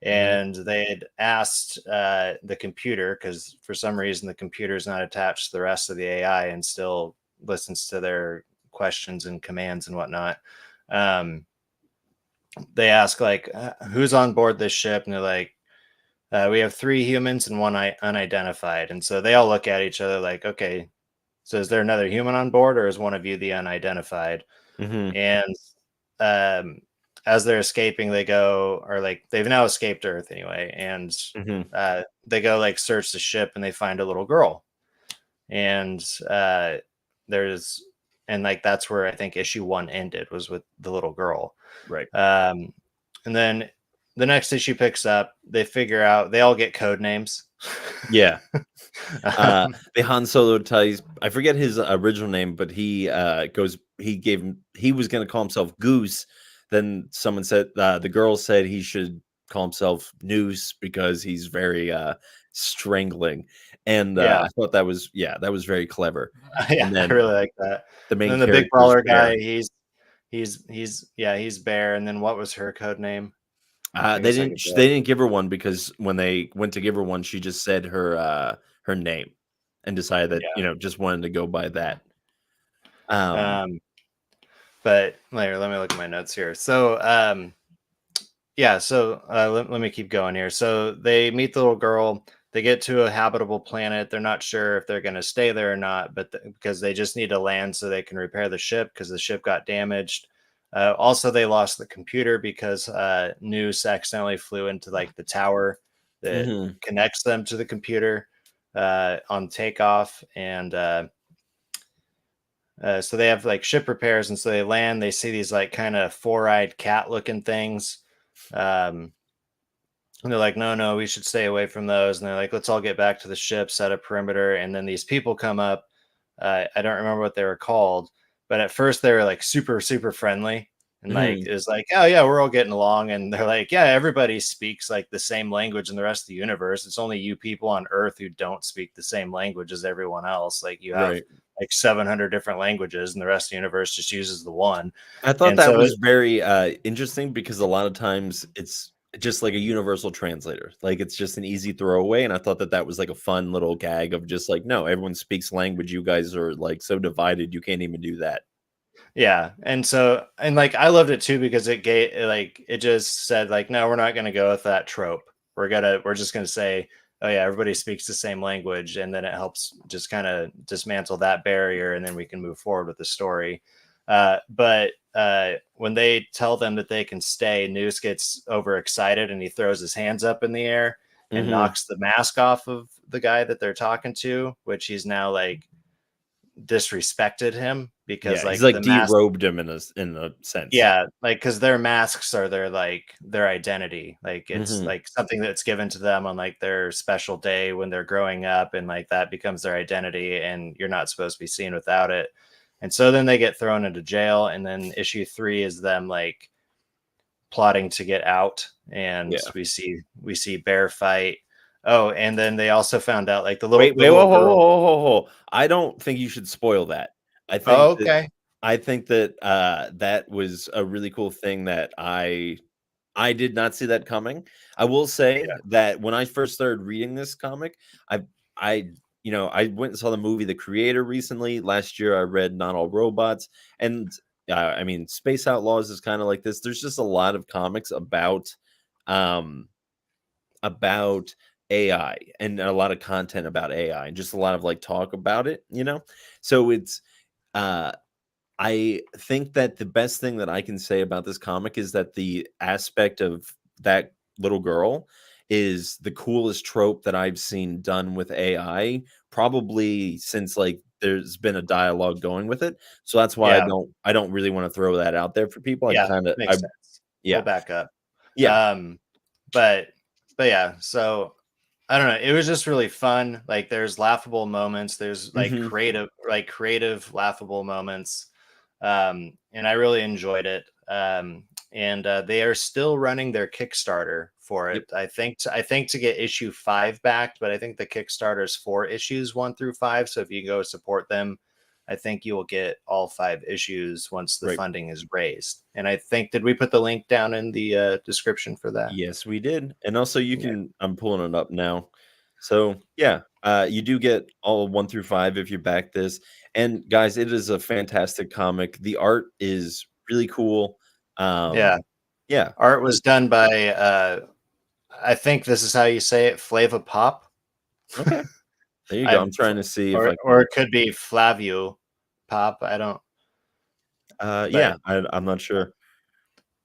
Mhm. And they had asked the computer, because for some reason the computer is not attached to the rest of the AI and still listens to their questions and commands and whatnot. Um, they ask like, "Who's on board this ship?" And they're like, "We have three humans and one unidentified." And so they all look at each other like, "Okay, so is there another human on board, or is one of you the unidentified?" Mhm. And um, as they're escaping, they go, or like they've now escaped Earth anyway, and Mhm. they go like search the ship, and they find a little girl, and there's and like that's where I think issue one ended, was with the little girl. Right. Um, and then the next issue picks up. They figure out they all get code names. Yeah. um, The Han Solo ties I forget his original name, but he was gonna call himself Goose, then someone said, the girl said he should call himself Noose because he's very, strangling, and, yeah, I thought that was yeah, that was very clever, yeah, and I then really like that. the And main then the big character is brawler Bear. guy, he's yeah, he's Bear. And then what was her code name? I They guess I didn't could sh guess. they didn't give her one because when they went to give her one, she just said her name and decided that, Yeah. just wanted to go by that. Um Um, but later, let me look at my notes here. So yeah, so let me keep going here. So they meet the little girl. They get to a habitable planet. They're not sure if they're going to stay there or not, but because they just need to land so they can repair the ship because the ship got damaged. Also, they lost the computer because Noose accidentally flew into like the tower that Mhm. connects them to the computer on takeoff, and so they have like ship repairs, and so they land. They see these like kind of four-eyed cat-looking things. Um, and they're like, no, no, we should stay away from those. And they're like, let's all get back to the ship, set a perimeter. And then these people come up. I don't remember what they were called, but at first they were like super, super friendly. And like, Mhm. it was like, oh, yeah, we're all getting along. And they're like, yeah, everybody speaks like the same language in the rest of the universe. It's only you people on Earth who don't speak the same language as everyone else. Like, you have Right. like 700 different languages, and the rest of the universe just uses the one. I thought And that so, was very, interesting because a lot of times it's just like a universal translator. Like, it's just an easy throwaway, and I thought that that was like a fun little gag of just like, "No, everyone speaks language. You guys are, like, so divided, you can't even do that." yeah, and so and like I loved it too because it gave like it just said like, no, we're not going to go with that trope. We're just going to say, oh yeah, everybody speaks the same language, and then it helps just kind of dismantle that barrier, and then we can move forward with the story. But when they tell them that they can stay, Noose gets overexcited and he throws his hands up in the air and Mhm. knocks the mask off of the guy that they're talking to, which he's now like disrespected him because Yeah, he's, like the like, mask, derobed him in a sense. yeah, like because their masks are their like their identity, like it's Mhm. like something that's given to them on like their special day when they're growing up, and like that becomes their identity, and you're not supposed to be seen without it. And so then they get thrown into jail, and then issue three is them like plotting to get out, and Yeah. we see Bear fight. Oh, and then they also found out like the Wait, whoa, little whoa, whoa, girl. whoa, whoa, whoa. I don't think you should spoil that. I think Oh, that okay. that was a really cool thing that I did not see that coming. I will say Yeah. that when I first started reading this comic, I I went and saw the movie The Creator recently. Last year I read Not All Robots, and I mean, Space Outlaws is kind of like this. There's just a lot of comics um about AI and a lot of content about AI and just a lot of like talk about it, you know? So it's uh I think that the best thing that I can say about this comic is that the aspect of that little girl is the coolest trope that I've seen done with AI, probably since like there's been a dialogue going with it. So that's why Yeah, I don't really want to throw that out there for people. I yeah, kind of I makes sense. We'll yeah. back up. Yeah. Um, but yeah, so I don't know. It was just really fun. Like there's laughable moments. There's Mhm. creative laughable moments. And I really enjoyed it. And they are still running their Kickstarter for Yep. it. I think to get issue 5 backed, but I think the Kickstarter is for issues 1 through 5. So if you go support them, I think you will get all 5 issues once the Right. funding is raised. And I think, did we put the link down in the description for that? Yes, we did. And also you Yeah. can I'm pulling it up now. So, yeah, you do get all 1 through 5 if you back this. And guys, it is a fantastic comic. The art is really cool. Yeah. Yeah. Art was done by I think this is how you say it, Flava Pop. Okay. There you go. I I'm trying to see if I or can it could be Flavio Pop. I don't, yeah, but I'm not sure.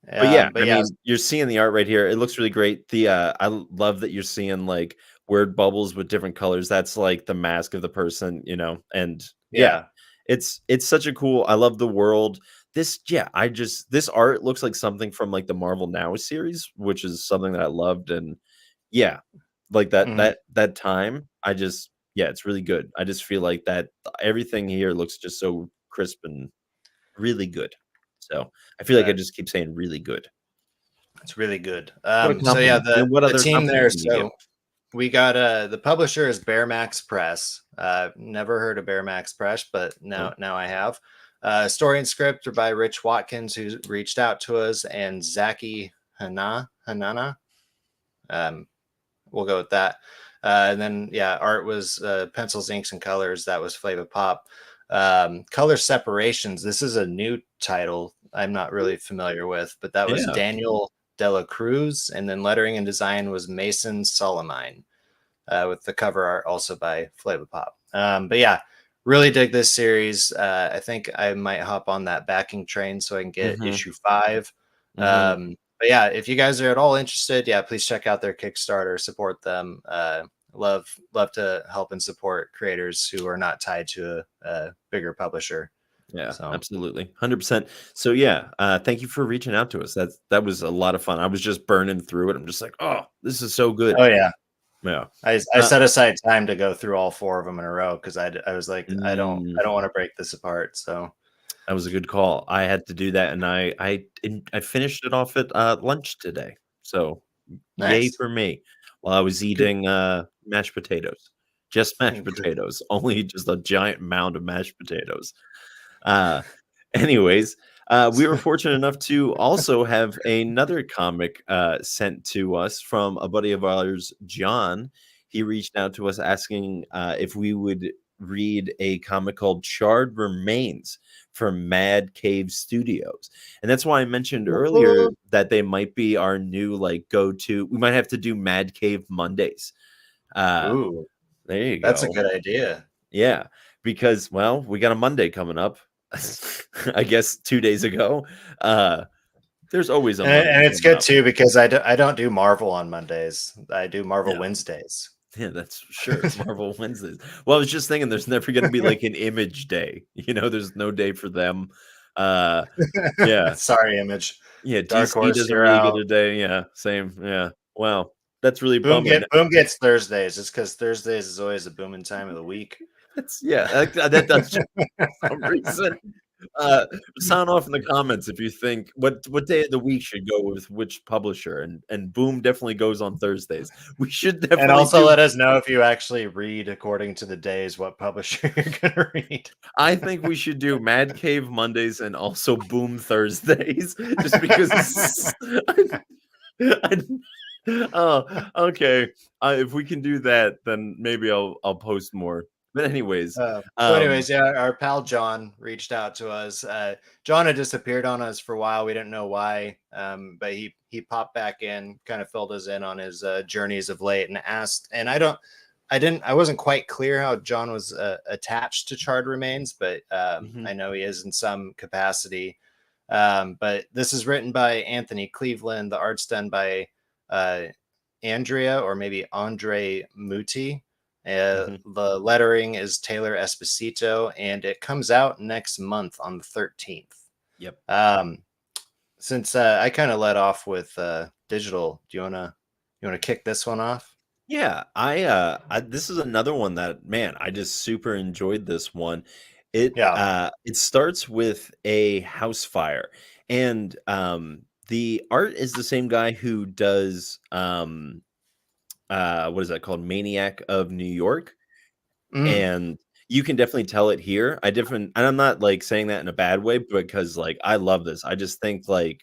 But yeah, but I yeah, mean, you're seeing the art right here. It looks really great. Love that you're seeing like word bubbles with different colors. That's like the mask of the person, you know. And yeah, yeah, it's such a cool. I love the world. This art looks like something from like the Marvel Now series, which is something that I loved. And yeah, like mhm, that time, yeah, it's really good. I just feel like that everything here looks just so crisp and really good. So I feel like I uh, just keep saying really good. it's really good. What a So yeah, compliment. And what the other team compliment there. can you give? So we got the publisher is Bearmax Press. Never heard of Bearmax Press, but Oh, now I have. Story and script are by Rich Watkins, who reached out to us, and Zaki Hanana. Um, we'll go with that. And then yeah, art was pencils, inks, and colors. That was Flava Pop. Color separations. This is a new title I'm not really familiar with, but that was yeah. Daniel Dela Cruz, and then lettering and design was Mason Solomine, with the cover art also by Flava Pop. But yeah, really dig this series. I think I might hop on that backing train so I can get Mhm, issue 5. mhm. But yeah, if you guys are at all interested, yeah, please check out their Kickstarter, support them. Love to help and support creators who are not tied to a bigger publisher. Yeah, So absolutely. 100%. So, yeah, thank you for reaching out to us. That was a lot of fun. I was just burning through it. I'm just like, "Oh, this is so good." oh yeah, Yeah. I Uh, set aside time to go through all 4 of them in a row because I was like mm, I don't want to break this apart. So that was a good call. I had to do that, and I finished it off at, lunch today. So, yay nice. for me while I was Good. eating, mashed potatoes. Just mashed potatoes, only just a giant mound of mashed potatoes. Uh, anyways, we were fortunate enough to also have another comic sent to us from a buddy of ours, John. He reached out to us asking if we would read a comic called Charred Remains from Mad Cave Studios. And that's why I mentioned earlier that they might be our new like go-to. We might have to do Mad Cave Mondays. Uh, Ooh, there you that's a go. good idea. Yeah, because, well, we got a Monday coming up. I guess 2 days ago. Uh, there's always a Monday And it's coming good up. too because I don't do Marvel on Mondays. I do Marvel Yeah. Wednesdays. Yeah, that's sure. Marvel Wednesdays. Well, I was just thinking there's never gonna be, like, an Image day, there's no day for them. Uh, yeah. Sorry, Image. Yeah, Dark DC Horse, doesn't you're really get out. a day. Yeah, same. Yeah. Wow, that's really bumming. Boom gets Thursdays. It's because Thursdays is always a booming time of the week. That's yeah, that does change for some reason. Uh, sound off in the comments if you think what day of the week should go with which publisher, and Boom definitely goes on Thursdays. We should And definitely also do. let us know if you actually read according to the days what publisher you're gonna read. I think we should do Mad Cave Mondays and also Boom Thursdays, just because. I, oh, okay. If we can do that, then maybe I'll post more. But anyways, So, anyways, yeah, our pal John reached out to us. John had disappeared on us for a while. We didn't know why, but he popped back in, kind of filled us in on his journeys of late, and asked. And I wasn't quite clear how John was attached to Charred Remains, but mhm, I know he is in some capacity. But this is written by Anthony Cleveland. The art's done by uh, Andrea, or maybe Andre Muti. mhm. The lettering is Taylor Esposito, and it comes out next month on the 13th. Yep. Um, since I kind of led off with digital, do you wanna kick this one off? Yeah, this is another one that, man, I just super enjoyed this one. Yeah. It starts with a house fire, and the art is the same guy who does what is that called? Maniac of New York. Mm, And you can definitely tell it here. And I'm not, like, saying that in a bad way because, like, I love this. I just think, like,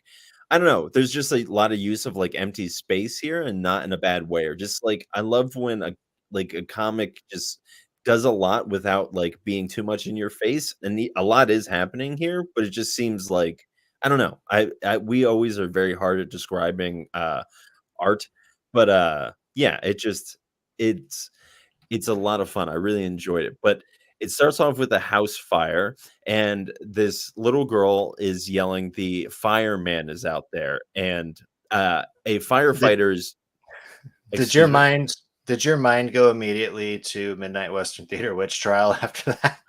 I don't know, there's just a lot of use of, like, empty space here and not in a bad way, or just, like, I love when a comic just does a lot without, like, being too much in your face, and a lot is happening here, but it just seems like I don't know. We always are very hard at describing, art, but, yeah, it's it's a lot of fun. I really enjoyed it, but it starts off with a house fire, and this little girl is yelling, "The fireman is out there," and, a did firefighter's did your excuse me? mind did your mind go immediately to Midnight Western Theater Witch Trial after that?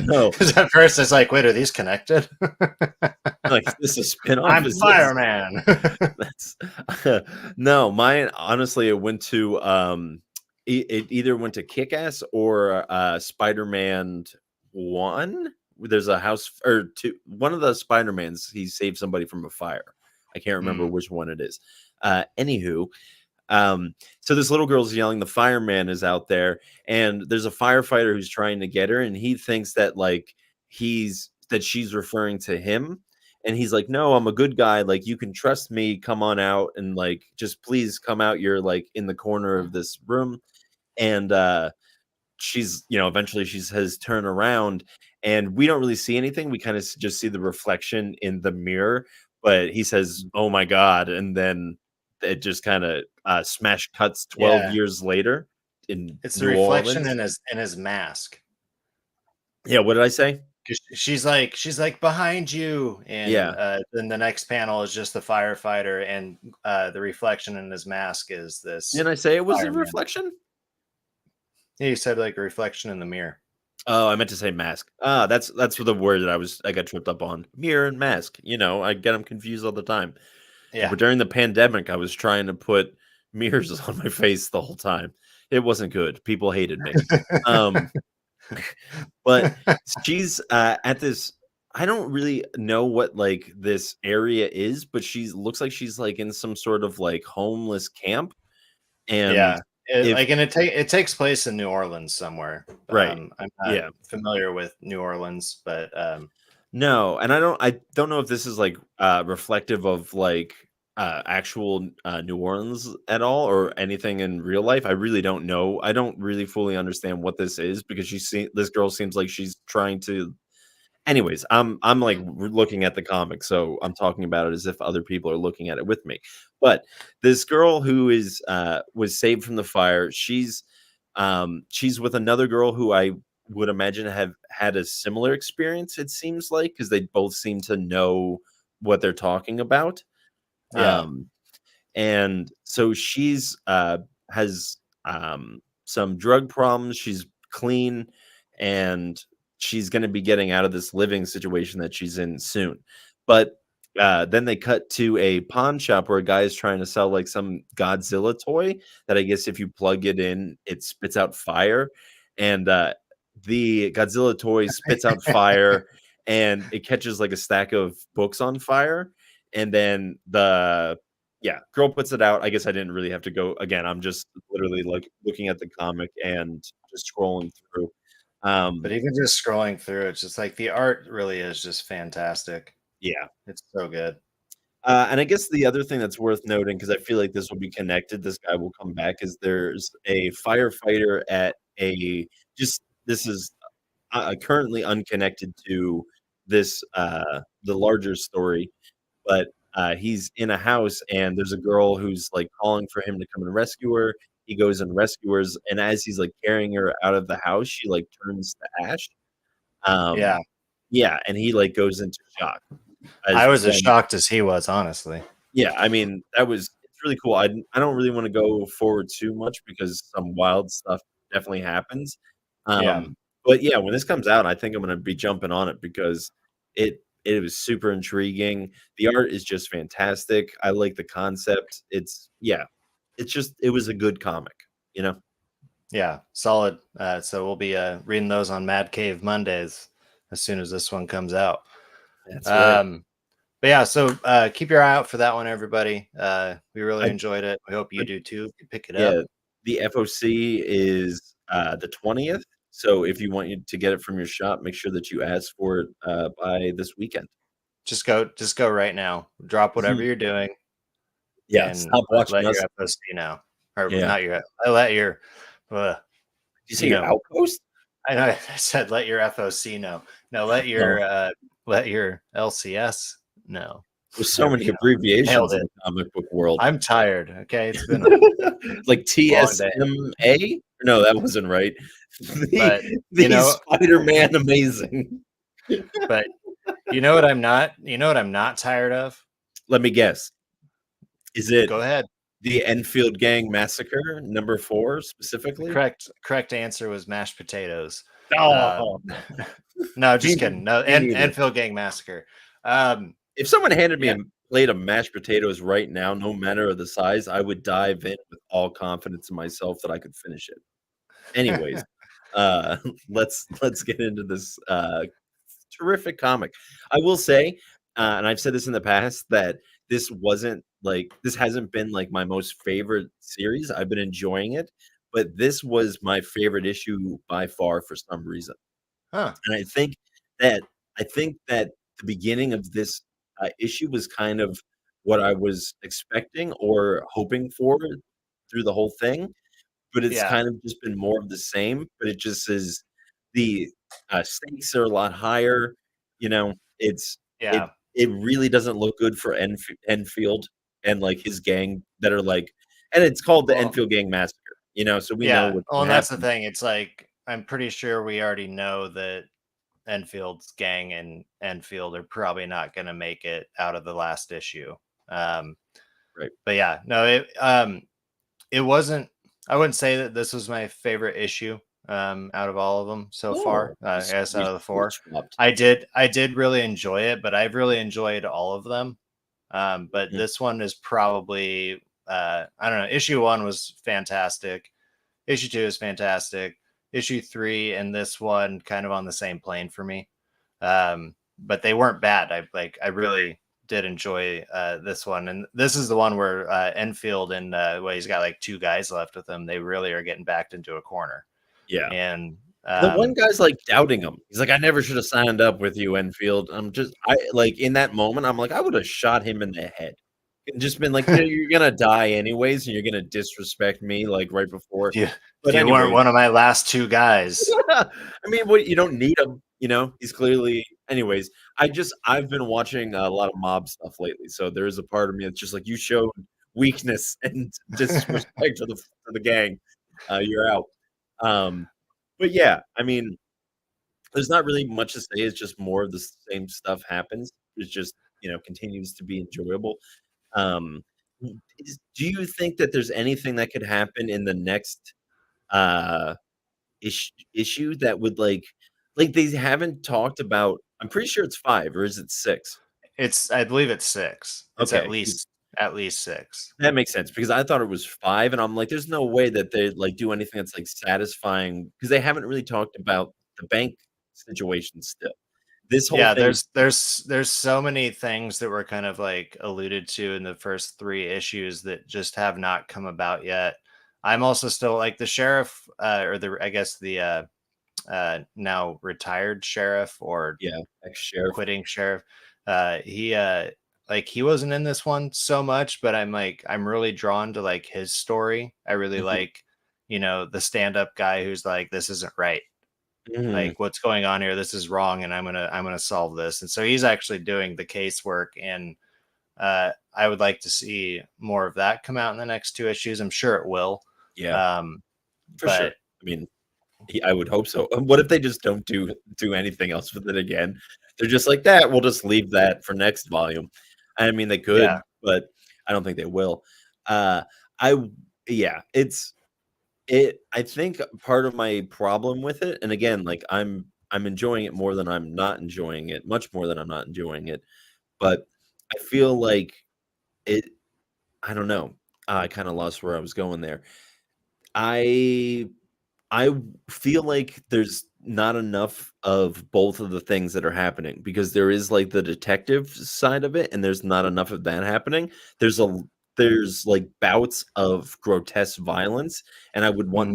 No, Because at first it's like, wait, are these connected? like, is this a spinoff? I'm Is this fireman. that's no, mine honestly, it went to, it either went to Kick-Ass or, Spider-Man 1. There's a house or 2 one of the Spider-Mans, he saved somebody from a fire. I can't remember Mm, which one it is. Anywho, so this little girl's yelling, "The fireman is out there," and there's a firefighter who's trying to get her, and he thinks that like she's referring to him, and he's like, "No, I'm a good guy. Like you can trust me. Come on out and like just please come out. You're like in the corner of this room." And she's eventually she says turn around, and we don't really see anything. We kind of just see the reflection in the mirror, but he says oh my god, and then it just kind of smash cuts 12 yeah, years later in it's the New reflection Orleans. in his mask. Yeah, what did I say? 'Cause she's like behind you, and Yeah, then the next panel is just the firefighter, and the reflection in his mask is didn't this I say it was a fireman. reflection? Yeah, you said like a reflection in the mirror. Oh, I meant to say mask. That's the word that I got tripped up on. Mirror and mask, I get them confused all the time. Yeah. But during the pandemic, I was trying to put mirrors on my face the whole time. It wasn't good. People hated me. Um, but she's at this. I don't really know what like this area is, but she looks like she's like in some sort of like homeless camp. And Yeah. if It takes place in New Orleans somewhere. right, I'm not yeah, familiar with New Orleans, but no, and I don't know if this is like reflective of like actual New Orleans at all or anything in real life. I really don't know. I don't really fully understand what this is because this girl seems like she's trying to. Anyways, I'm like looking at the comic, so I'm talking about it as if other people are looking at it with me. But this girl who is was saved from the fire, she's with another girl who I would imagine have had a similar experience. It seems like because they both seem to know what they're talking about. yeah. Um, and so she's has some drug problems. She's clean, and she's going to be getting out of this living situation that she's in soon. But then they cut to a pawn shop where a guy is trying to sell like some Godzilla toy that I guess if you plug it in, it spits out fire, and the Godzilla toy spits out fire, and it catches like a stack of books on fire, and then the yeah, girl puts it out. I guess I didn't really have to go again. I'm just literally like looking at the comic and just scrolling through. But Um, even just scrolling through, it's just like the art really is just fantastic. yeah. It's so good. And I guess the other thing that's worth noting, because I feel like this will be connected, this guy will come back, is there's a firefighter at a just this is currently unconnected to this the larger story, but he's in a house and there's a girl who's like calling for him to come and rescue her. He goes and rescues her, and as he's like carrying her out of the house, she like turns to ash. Yeah. Yeah, and he like goes into shock I as was as then shocked as he was, honestly. yeah, I mean, it's really cool. I don't really wanna go forward too much because some wild stuff definitely happens. Yeah. But yeah, when this comes out, I think I'm gonna be jumping on it because it was super intriguing. The art is just fantastic. I like the concept. It was a good comic, you know? Yeah. Solid. So we'll be reading those on Mad Cave Mondays as soon as this one comes out. That's right. Um, but yeah, so keep your eye out for that one, everybody. We really I enjoyed it. We hope you but do too. You pick it yeah, up. the FOC is, the 20th, so if you want you to get it from your shop, make sure that you ask for it, by this weekend. Just go right now. Drop whatever Mhm. you're doing Yeah, and stop watching let your us. FOC know. Or Yeah. not your let your uh, Did you say you your know, outpost? I know I said let your FOC know. No, No. let your LCS know. There's so There we many go. Nailed abbreviations in it. the comic book world. I'm tired. Okay. It's been a Like long day. TSMA? No, that wasn't right. The But you the know, Spider-Man Amazing. but you know what I'm not tired of? Let me guess. Is it Go ahead. the Enfield Gang Massacre number 4 The specifically? correct answer was mashed potatoes. Oh, No, me just kidding. No, me neither. Enfield Gang Massacre. Um, If someone handed me yeah. a plate of mashed potatoes right now, no matter the size, I would dive in with all confidence in myself that I could finish it. Anyways, uh, let's get into this terrific comic. I will say, and I've said this in the past, that this hasn't been like my most favorite series. I've been enjoying it, but this was my favorite issue by far for some reason. Huh. And I think that the beginning of this issue was kind of what I was expecting or hoping for through the whole thing, but it's Yeah. kind of just been more of the same, but it just is the, stakes are a lot higher, you know, it Yeah. it really doesn't look good for Enfield and, like, his gang that are, like and it's called the Well, Enfield Gang Massacre, you know, so we know yeah. what's Well, gonna and that's the happen. thing. It's like I'm pretty sure we already know that Enfield's gang and Enfield are probably not going to make it out of the last issue. Um, Right. but yeah, no, it wasn't. I wouldn't say that this was my favorite issue out of all of them so far. Oh, I guess out of the we four, swapped. I did really enjoy it, but I've really enjoyed all of them. But Mhm. this one is probably I don't know. Issue one was fantastic. Issue two is fantastic. Issue three and this one kind of on the same plane for me. But they weren't bad. I really did enjoy this one, and this is the one where Enfield and well, he's got like two guys left with him. They really are getting backed into a corner, Yeah. and The one guy's, like, doubting him. He's like, "I never should have signed up with you, Enfield." I like, in that moment, I'm like, I would have shot him in the head and just been like, "Dude, you're gonna die anyways, and you're gonna disrespect me, like, right before." you But you weren't anyways, one of my last two guys. I mean, what you don't need him, you know? He's clearly anyways, I've been watching a lot of mob stuff lately, so there is a part of me that's just like, "You showed weakness and disrespect to the gang. You're out." Um, but yeah, I mean, there's not really much to say, it's just more of the same stuff happens. It's just, continues to be enjoyable. Um, do you think that there's anything that could happen in the next, uh issue that would they haven't talked about I'm pretty sure it's 5 or is it 6? I believe it's six. It's Okay, at least six. that makes sense because I thought it was 5 and I'm like, there's no way that they like do anything that's like satisfying because they haven't really talked about the bank situation still. This whole Yeah, thing there's so many things that were kind of like alluded to in the first three issues that just have not come about yet. I'm also still like the sheriff, or the I guess the now retired sheriff or yeah, ex-sheriff. quitting sheriff. He like he wasn't in this one so much, but I'm really drawn to like his story. I really Mhm. like, the stand-up guy who's like, this isn't right. Mhm. Like, what's going on here? This is wrong, and I'm gonna solve this. And so he's actually doing the casework, and I would like to see more of that come out in the next 2 issues. I'm sure it will. Yeah, Um, for sure. but I mean, I would hope so. What if they just don't do anything else with it again? They're just like, "That, we'll just leave that for next volume." I mean, they yeah, could, but I don't think they will. Uh, I yeah, I think part of my problem with it, and again, like, I'm enjoying it more than I'm not enjoying it, much more than I'm not enjoying it, but I feel like it I don't know. I kinda lost where I was going there. I I feel like there's not enough of both of the things that are happening because there is, like, the detective side of it, and there's not enough of that happening. There's, like, bouts of grotesque violence, and mhm,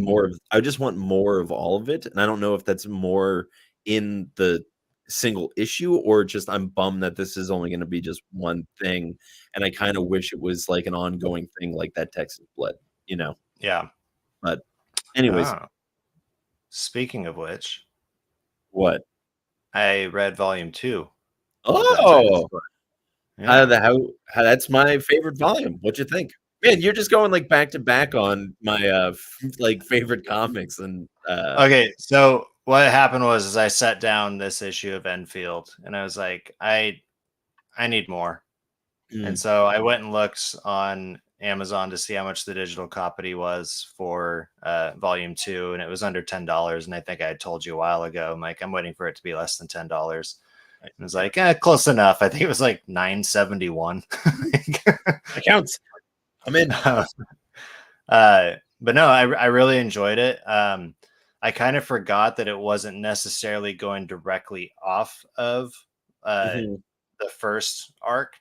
I just want more of all of it, and I don't know if that's more in the single issue or just I'm bummed that this is only gonna be just one thing, and I kinda wish it was, like, an ongoing thing like that Texas Blood, you know? yeah. But anyways, Oh, speaking of which, what? I read volume 2 of that Texas Oh, book. Yeah. how that's my favorite volume. What'd you think? Man, you're just going, like, back to back on my, like, favorite comics and, Okay, so what happened was is I sat down this issue of Enfield, and I was like, I need more. And mm, so I went and looked on Amazon to see how much the digital copy was for volume 2, and it was under $10. And I think I had told you a while ago, I'm like, I'm waiting for it to be less than $10. right, And it was yeah, like, close enough. I think it was like 971. that counts. I'm in. But no, I really enjoyed it. I kind of forgot that it wasn't necessarily going directly off of uh, Mhm. the first arc.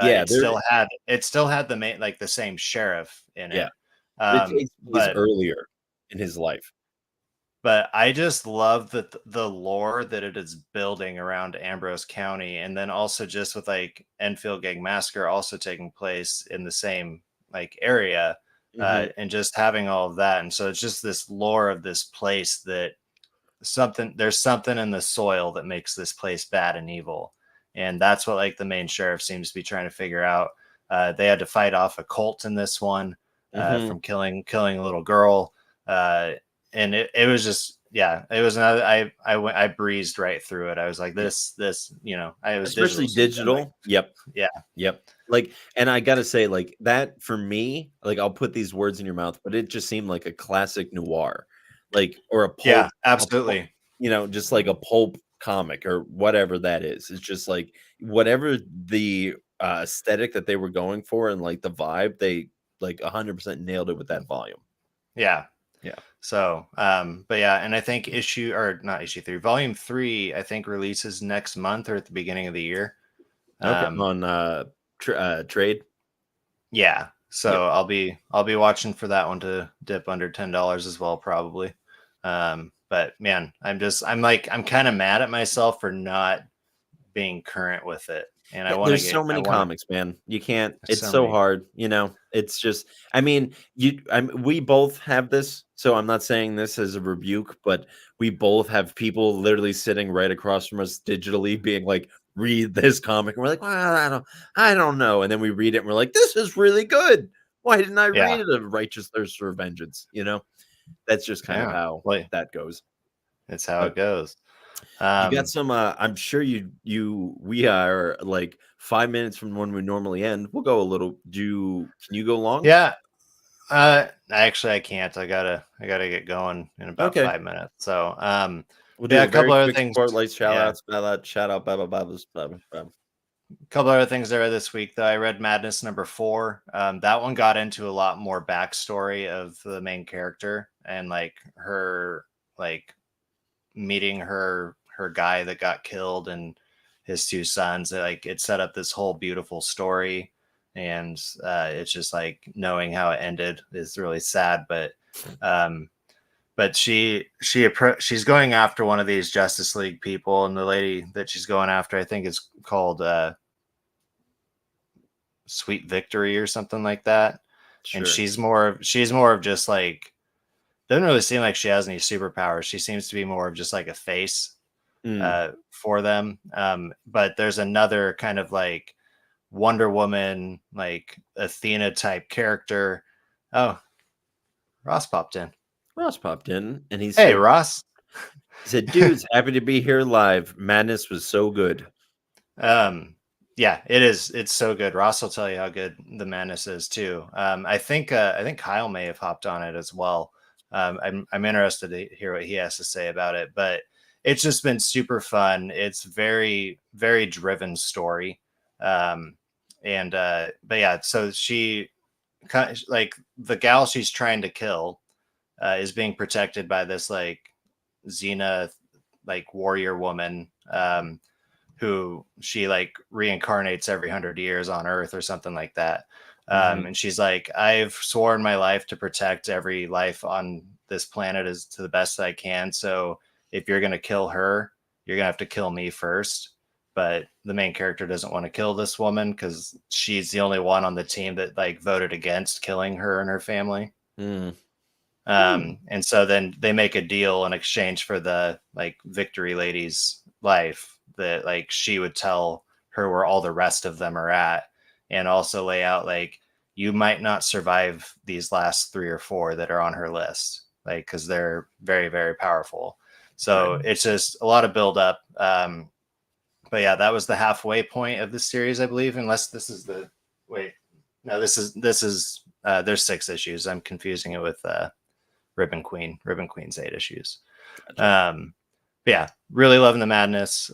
Yeah, It still had the main, like, the same sheriff in yeah, it. but it takes place But earlier in his life. I just love the lore that it is building around Ambrose County, and then also just with, like, Enfield Gang Massacre also taking place in the same, like, area, Mhm, and just having all of that. And so it's just this lore of this place that there's something in the soil that makes this place bad and evil, and that's what, like, the main sheriff seems to be trying to figure out. They had to fight off a cult in this one, mhm. from killing a little girl, uh, and it was just, yeah, it was another. I breezed right through it. I was like, Yeah, it was digital, especially so I'm like, digital. Yep. yeah, Yep. Like, and I gotta say, like, that for me, like, I'll put these words in your mouth, but it just seemed like a classic noir, like, or yeah, a pulp, absolutely, just like a pulp comic or whatever that is. It's just like whatever the aesthetic that they were going for and like the vibe, they like 100% nailed it with that volume. yeah. Yeah. So, but yeah, and I think issue, or not issue 3, volume 3, I think releases next month or at the beginning of the year. Okay. Um, On trade. yeah. Yep. So I'll be watching for that one to dip under $10 as well, probably. But man, I'm kind of mad at myself for not being current with it. And Yeah, there's so many comics, man. You can't it's so so many. hard, It's just I mean, we both have this, so I'm not saying this as a rebuke, but we both have people literally sitting right across from us digitally being like, "Read this comic." And we're like, "Well, I don't know." And then we read it and we're like, "This is really good. Why didn't I Yeah. read it? A Righteous Thirst for Vengeance," you know? That's just kind of Yeah. how Well, that goes. it's how But it goes. you got Um, some, I'm sure we are, like, 5 minutes from when we normally end. We'll go a little can you go long? yeah. Actually, I can't. I gotta get going in about Okay. 5 minutes. So, We'll yeah, do a a very couple other quick things. spotlight Yeah, shout-outs, shout out, blah, blah, blah, blah, blah, blah, blah. a couple other things there this week, though. I read Madness #4. That one got into a lot more backstory of the main character, and, like, her, like, meeting her guy that got killed and his two sons. Like, it set up this whole beautiful story, and it's just like knowing how it ended is really sad. Um, but she's going after one of these Justice League people, and the lady that she's going after, I think, is called Sweet Victory or something like that. And Sure. she's more of just like doesn't really seem like she has any superpowers. She seems to be more of just like a face Mm. for them. But there's another kind of like Wonder Woman, like Athena type character. Oh, Ross popped in. Ross popped in and he Hey, said, Ross. "Dudes, happy to be here live. Madness was so good." Yeah, it is. It's so good. Ross will tell you how good the Madness is too. I think Kyle may have hopped on it as well. I'm interested to hear what he has to say about it, but it's just been super fun. It's very driven story. Um, and but yeah, so she like the gal she's trying to kill is being protected by this like Xena like warrior woman. Who she like reincarnates every 100 years on Earth or something like that. Mhm. And she's like, I've sworn my life to protect every life on this planet as to the best I can. So if you're going to kill her, you're going to have to kill me first. But the main character doesn't want to kill this woman because she's the only one on the team that like voted against killing her and her family. Mm. Hmm. And so then they make a deal in exchange for the like victory lady's life that like she would tell her where all the rest of them are at and also lay out like you might not survive these last 3 or 4 that are on her list like because they're very powerful. Right. So it's just a lot of build up. But yeah, that was the halfway point of the series, I believe, unless this is the wait. No, this is there's 6 issues. I'm confusing it with Ribbon Queen. Ribbon Queen's 8 issues. Gotcha. But yeah, really loving the Madness.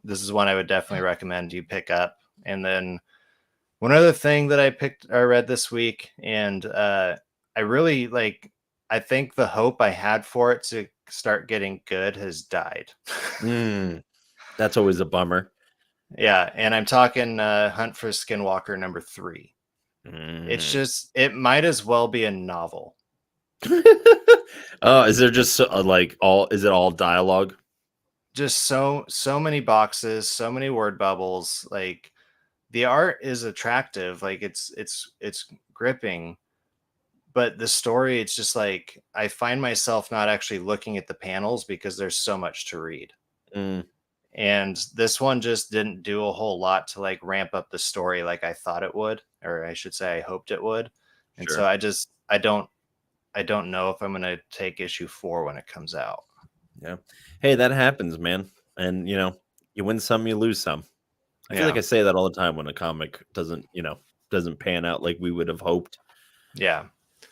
This is one I would definitely recommend you pick up. And then one other thing that I read this week, and I really like. I think the hope I had for it to start getting good has died. Mm. That's always a bummer. Yeah, and I'm talking Hunt for Skinwalker #3. It's Mm. just it might as well be a novel. Oh, is there just like all? Is it all dialogue? Just so many boxes, so many word bubbles. Like the art is attractive, like it's gripping, but the story, it's just like I find myself not actually looking at the panels because there's so much to read. Mm. And this one just didn't do a whole lot to like ramp up the story like I thought it would, or I should say I hoped it would. And so Sure. I don't know if I'm gonna take issue 4 when it comes out. Yeah. Hey, that happens, man. And you win some, you lose some. I feel like Yeah. I say that all the time when a comic doesn't pan out like we would have hoped. Yeah.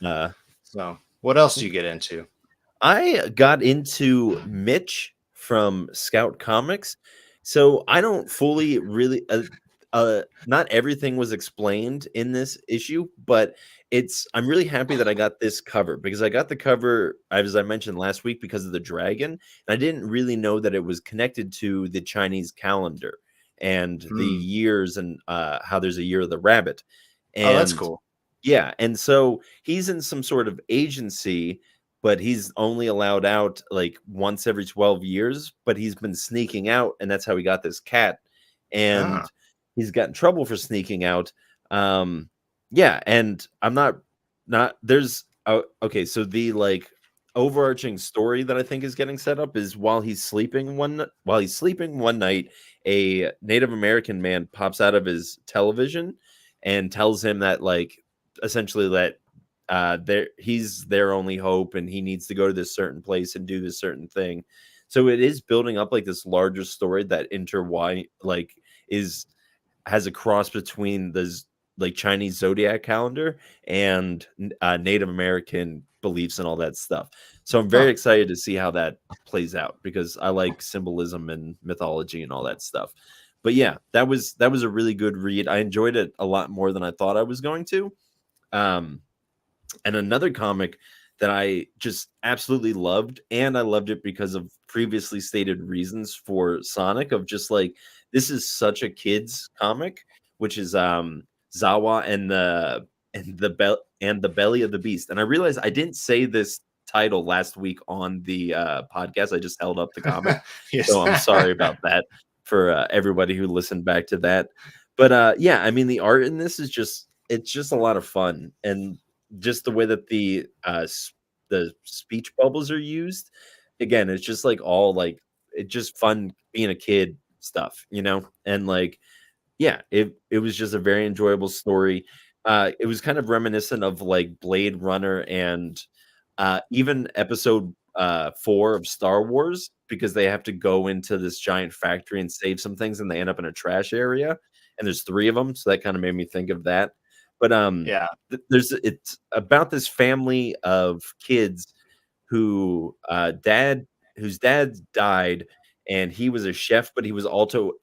Uh, So what else do you get into? I got into Mitch from Scout Comics. So I don't fully really not everything was explained in this issue, but I'm really happy that I got this cover because I got the cover as I mentioned last week because of the dragon. And I didn't really know that it was connected to the Chinese calendar and the Hmm. years and how there's a year of the rabbit. Oh, that's And cool. yeah, and so he's in some sort of agency, but he's only allowed out like once every 12 years, but he's been sneaking out, and that's how he got this cat. Ah. And he's got in trouble for sneaking out. Um, yeah, and I'm not there's okay, so the like overarching story that I think is getting set up is while he's sleeping one night, a Native American man pops out of his television and tells him that like essentially that he's their only hope and he needs to go to this certain place and do this certain thing. So it is building up like this larger story that intertwine like is has a cross between the like Chinese zodiac calendar and Native American beliefs and all that stuff. So I'm very Huh. excited to see how that plays out because I like symbolism and mythology and all that stuff. But yeah, that was a really good read. I enjoyed it a lot more than I thought I was going to. Um, and another comic that I just absolutely loved, and I loved it because of previously stated reasons for Sonic of just like this is such a kids comic, which is Zawa and the belly of the beast. And I realized I didn't say this title last week on the podcast. I just held up the comic. Yes. So I'm sorry about that for everybody who listened back to that. But yeah, I mean the art in this is just it's just a lot of fun and just the way that the speech bubbles are used. Again, it's just like all like it's just fun being a kid stuff, you know? And like yeah, it was just a very enjoyable story. It was kind of reminiscent of like Blade Runner and even episode 4 of Star Wars because they have to go into this giant factory and save some things and they end up in a trash area and there's 3 of them, so that kind of made me think of that. But Yeah. there's it's about this family of kids who dad whose dad died and he was a chef but he was also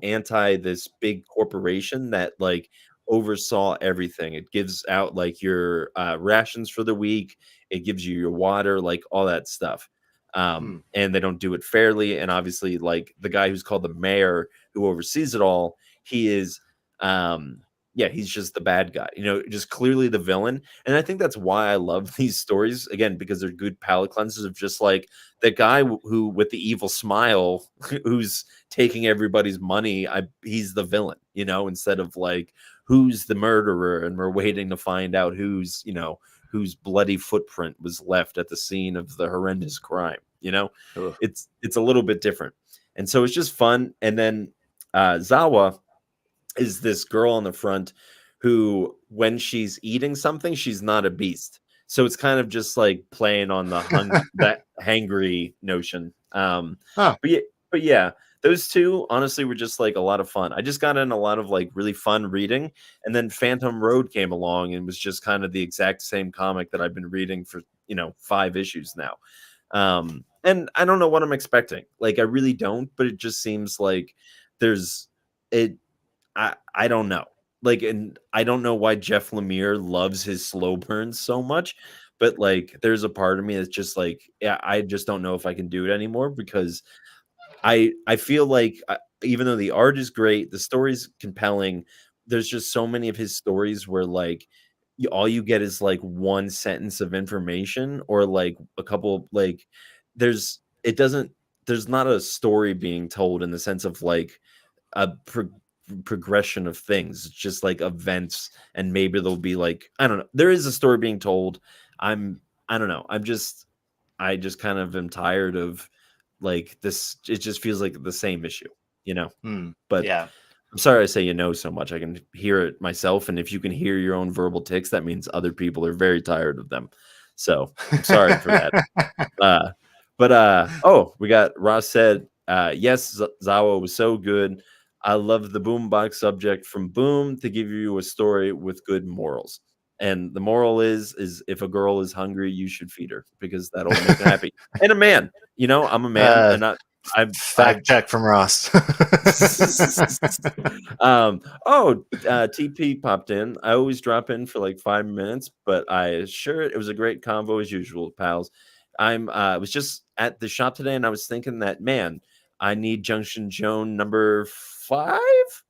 anti this big corporation that like oversaw everything. It gives out like your rations for the week, it gives you your water, like all that stuff. Hmm. And they don't do it fairly, and obviously like the guy who's called the mayor who oversees it all, he is um yeah, he's just the bad guy, you know, just clearly the villain. And I think that's why I love these stories again, because they're good palate cleansers of just like the guy who with the evil smile who's taking everybody's money. He's the villain, you know, instead of like who's the murderer and we're waiting to find out who's, you know, whose bloody footprint was left at the scene of the horrendous crime, you know. Ugh. It's a little bit different. And so it's just fun. And then Zawa is this girl on the front who, when she's eating something, she's not a beast. So it's kind of just like playing on the that hangry notion. Huh. But yeah, those two honestly were just like a lot of fun. I just got in a lot of like really fun reading, and then Phantom Road came along and was just kind of the exact same comic that I've been reading for 5 issues now. And I don't know what I'm expecting. Like I really don't, but it just seems like there's it I don't know. Like, and I don't know why Jeff Lemire loves his slow burns so much, but like, there's a part of me that's just like, yeah, I just don't know if I can do it anymore because I feel like even though the art is great, the story's compelling. There's just so many of his stories where like all you get is like one sentence of information or like a couple like it doesn't there's not a story being told in the sense of like a progression of things. It's just like events, and maybe there'll be like I don't know. There is a story being told. I don't know. I just kind of am tired of like this. It just feels like the same issue, you know. Hmm. But Yeah. I'm sorry I say so much. I can hear it myself, and if you can hear your own verbal tics, that means other people are very tired of them. So I'm sorry for that. Oh, we got Ross said, yes, Zawa was so good. I love the boombox subject from Boom to give you a story with good morals. And the moral is if a girl is hungry, you should feed her because that'll make her happy. And a man, I'm a man, and I Fact check from Ross. TP popped in. I always drop in for like 5 minutes, but I assure it was a great convo as usual, pals. I was just at the shop today and I was thinking that man, I need Junction Joan number 5,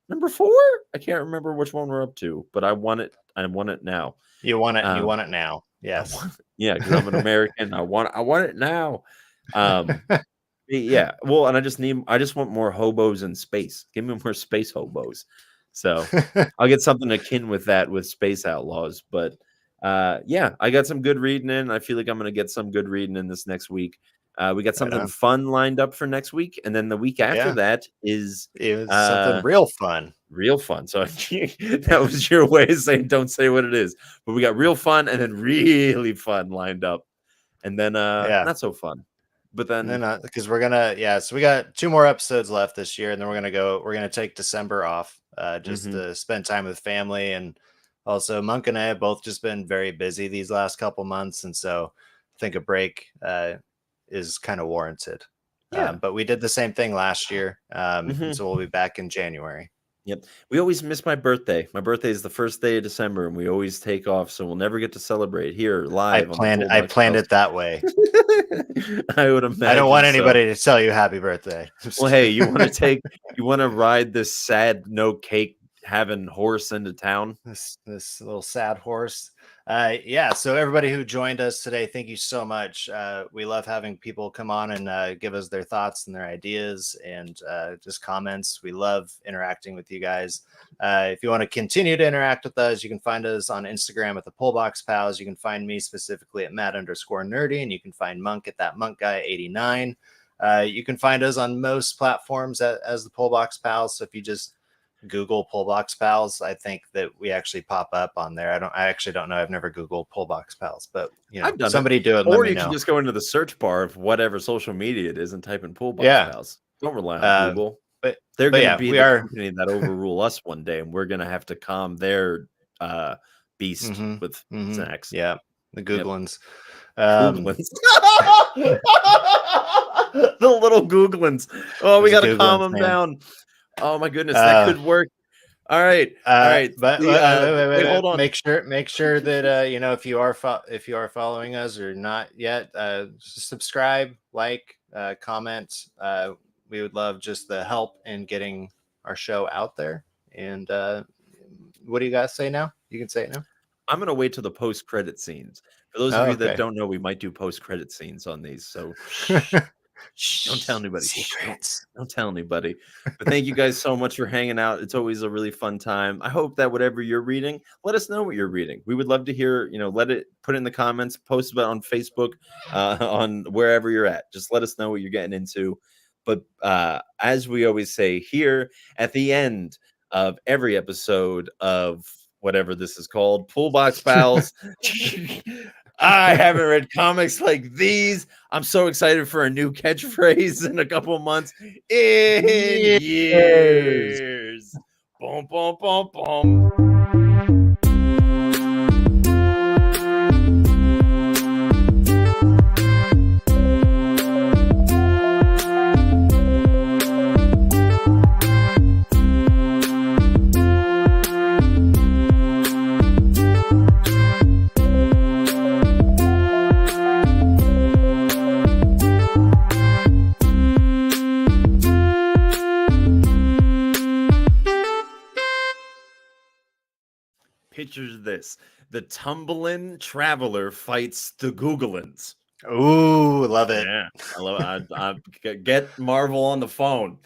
number 4. I can't remember which one we're up to, but I want it. I want it now. You want it. You want it now. Yes. Yeah, because I'm an American. I want it now. Yeah. Well, and I just want more hobos in space. Give me more space hobos. So I'll get something akin with that with Space Outlaws. But yeah, I got some good reading in. I feel like I'm gonna get some good reading in this next week. We got something fun lined up for next week, and then the week after that is it was something real fun. Real fun. So that was your way of saying don't say what it is. But we got real fun and then really fun lined up. And then not so fun. But then because we're gonna so we got 2 more episodes left this year, and then we're gonna take December off just to spend time with family. And also Monk and I have both just been very busy these last couple months, and so I think a break is kind of warranted. But we did the same thing last year, and so we'll be back in January. Yep. We always miss my birthday. My birthday is the first day of December, and we always take off, so we'll never get to celebrate here live. I planned it that way. I would imagine. I don't want anybody to tell you happy birthday. Well, hey, you want to ride this sad no cake having horse into town. This little sad horse. Yeah. So everybody who joined us today, thank you so much. We love having people come on and give us their thoughts and their ideas and just comments. We love interacting with you guys. If you want to continue to interact with us, you can find us on Instagram at the pullboxpals. You can find me specifically at Matt_nerdy, and you can find Monk at that Monk Guy 89. You can find us on most platforms as the Pullboxpals. So if you just Google Pullboxpals, I think that we actually pop up on there. I actually don't know. I've never Googled Pullboxpals, but I've done somebody it. do it. Or let you me know. can just go into the search bar of whatever social media it is and type in Pullboxpals. Don't rely on Google. But they're going to be the are company that overrule us one day, and we're going to have to calm their beast with snacks. Yeah, the Googlins. Googlins. The little Googlins. Oh, we got to calm them down. Oh my goodness, that could work. All right, all right. But wait, hold on. Make sure that if you are following us or not yet, subscribe, like, comment. We would love just the help in getting our show out there. And what do you guys say now? You can say it now. I'm gonna wait till the post-credit scenes. For those of you that don't know, we might do post-credit scenes on these, so don't tell anybody. Secrets. Don't tell anybody. But thank you guys so much for hanging out. It's always a really fun time. I hope that whatever you're reading, let us know what you're reading. We would love to hear, put it in the comments, post about it on Facebook, on wherever you're at. Just let us know what you're getting into. But as we always say here at the end of every episode of whatever this is called, Pullboxpals. I haven't read comics like these. I'm so excited for a new catchphrase in a couple of months. In years. Boom, boom, boom, boom. Picture this: the tumbling traveler fights the Googlins. Ooh, love it. Yeah, I love it. I get Marvel on the phone.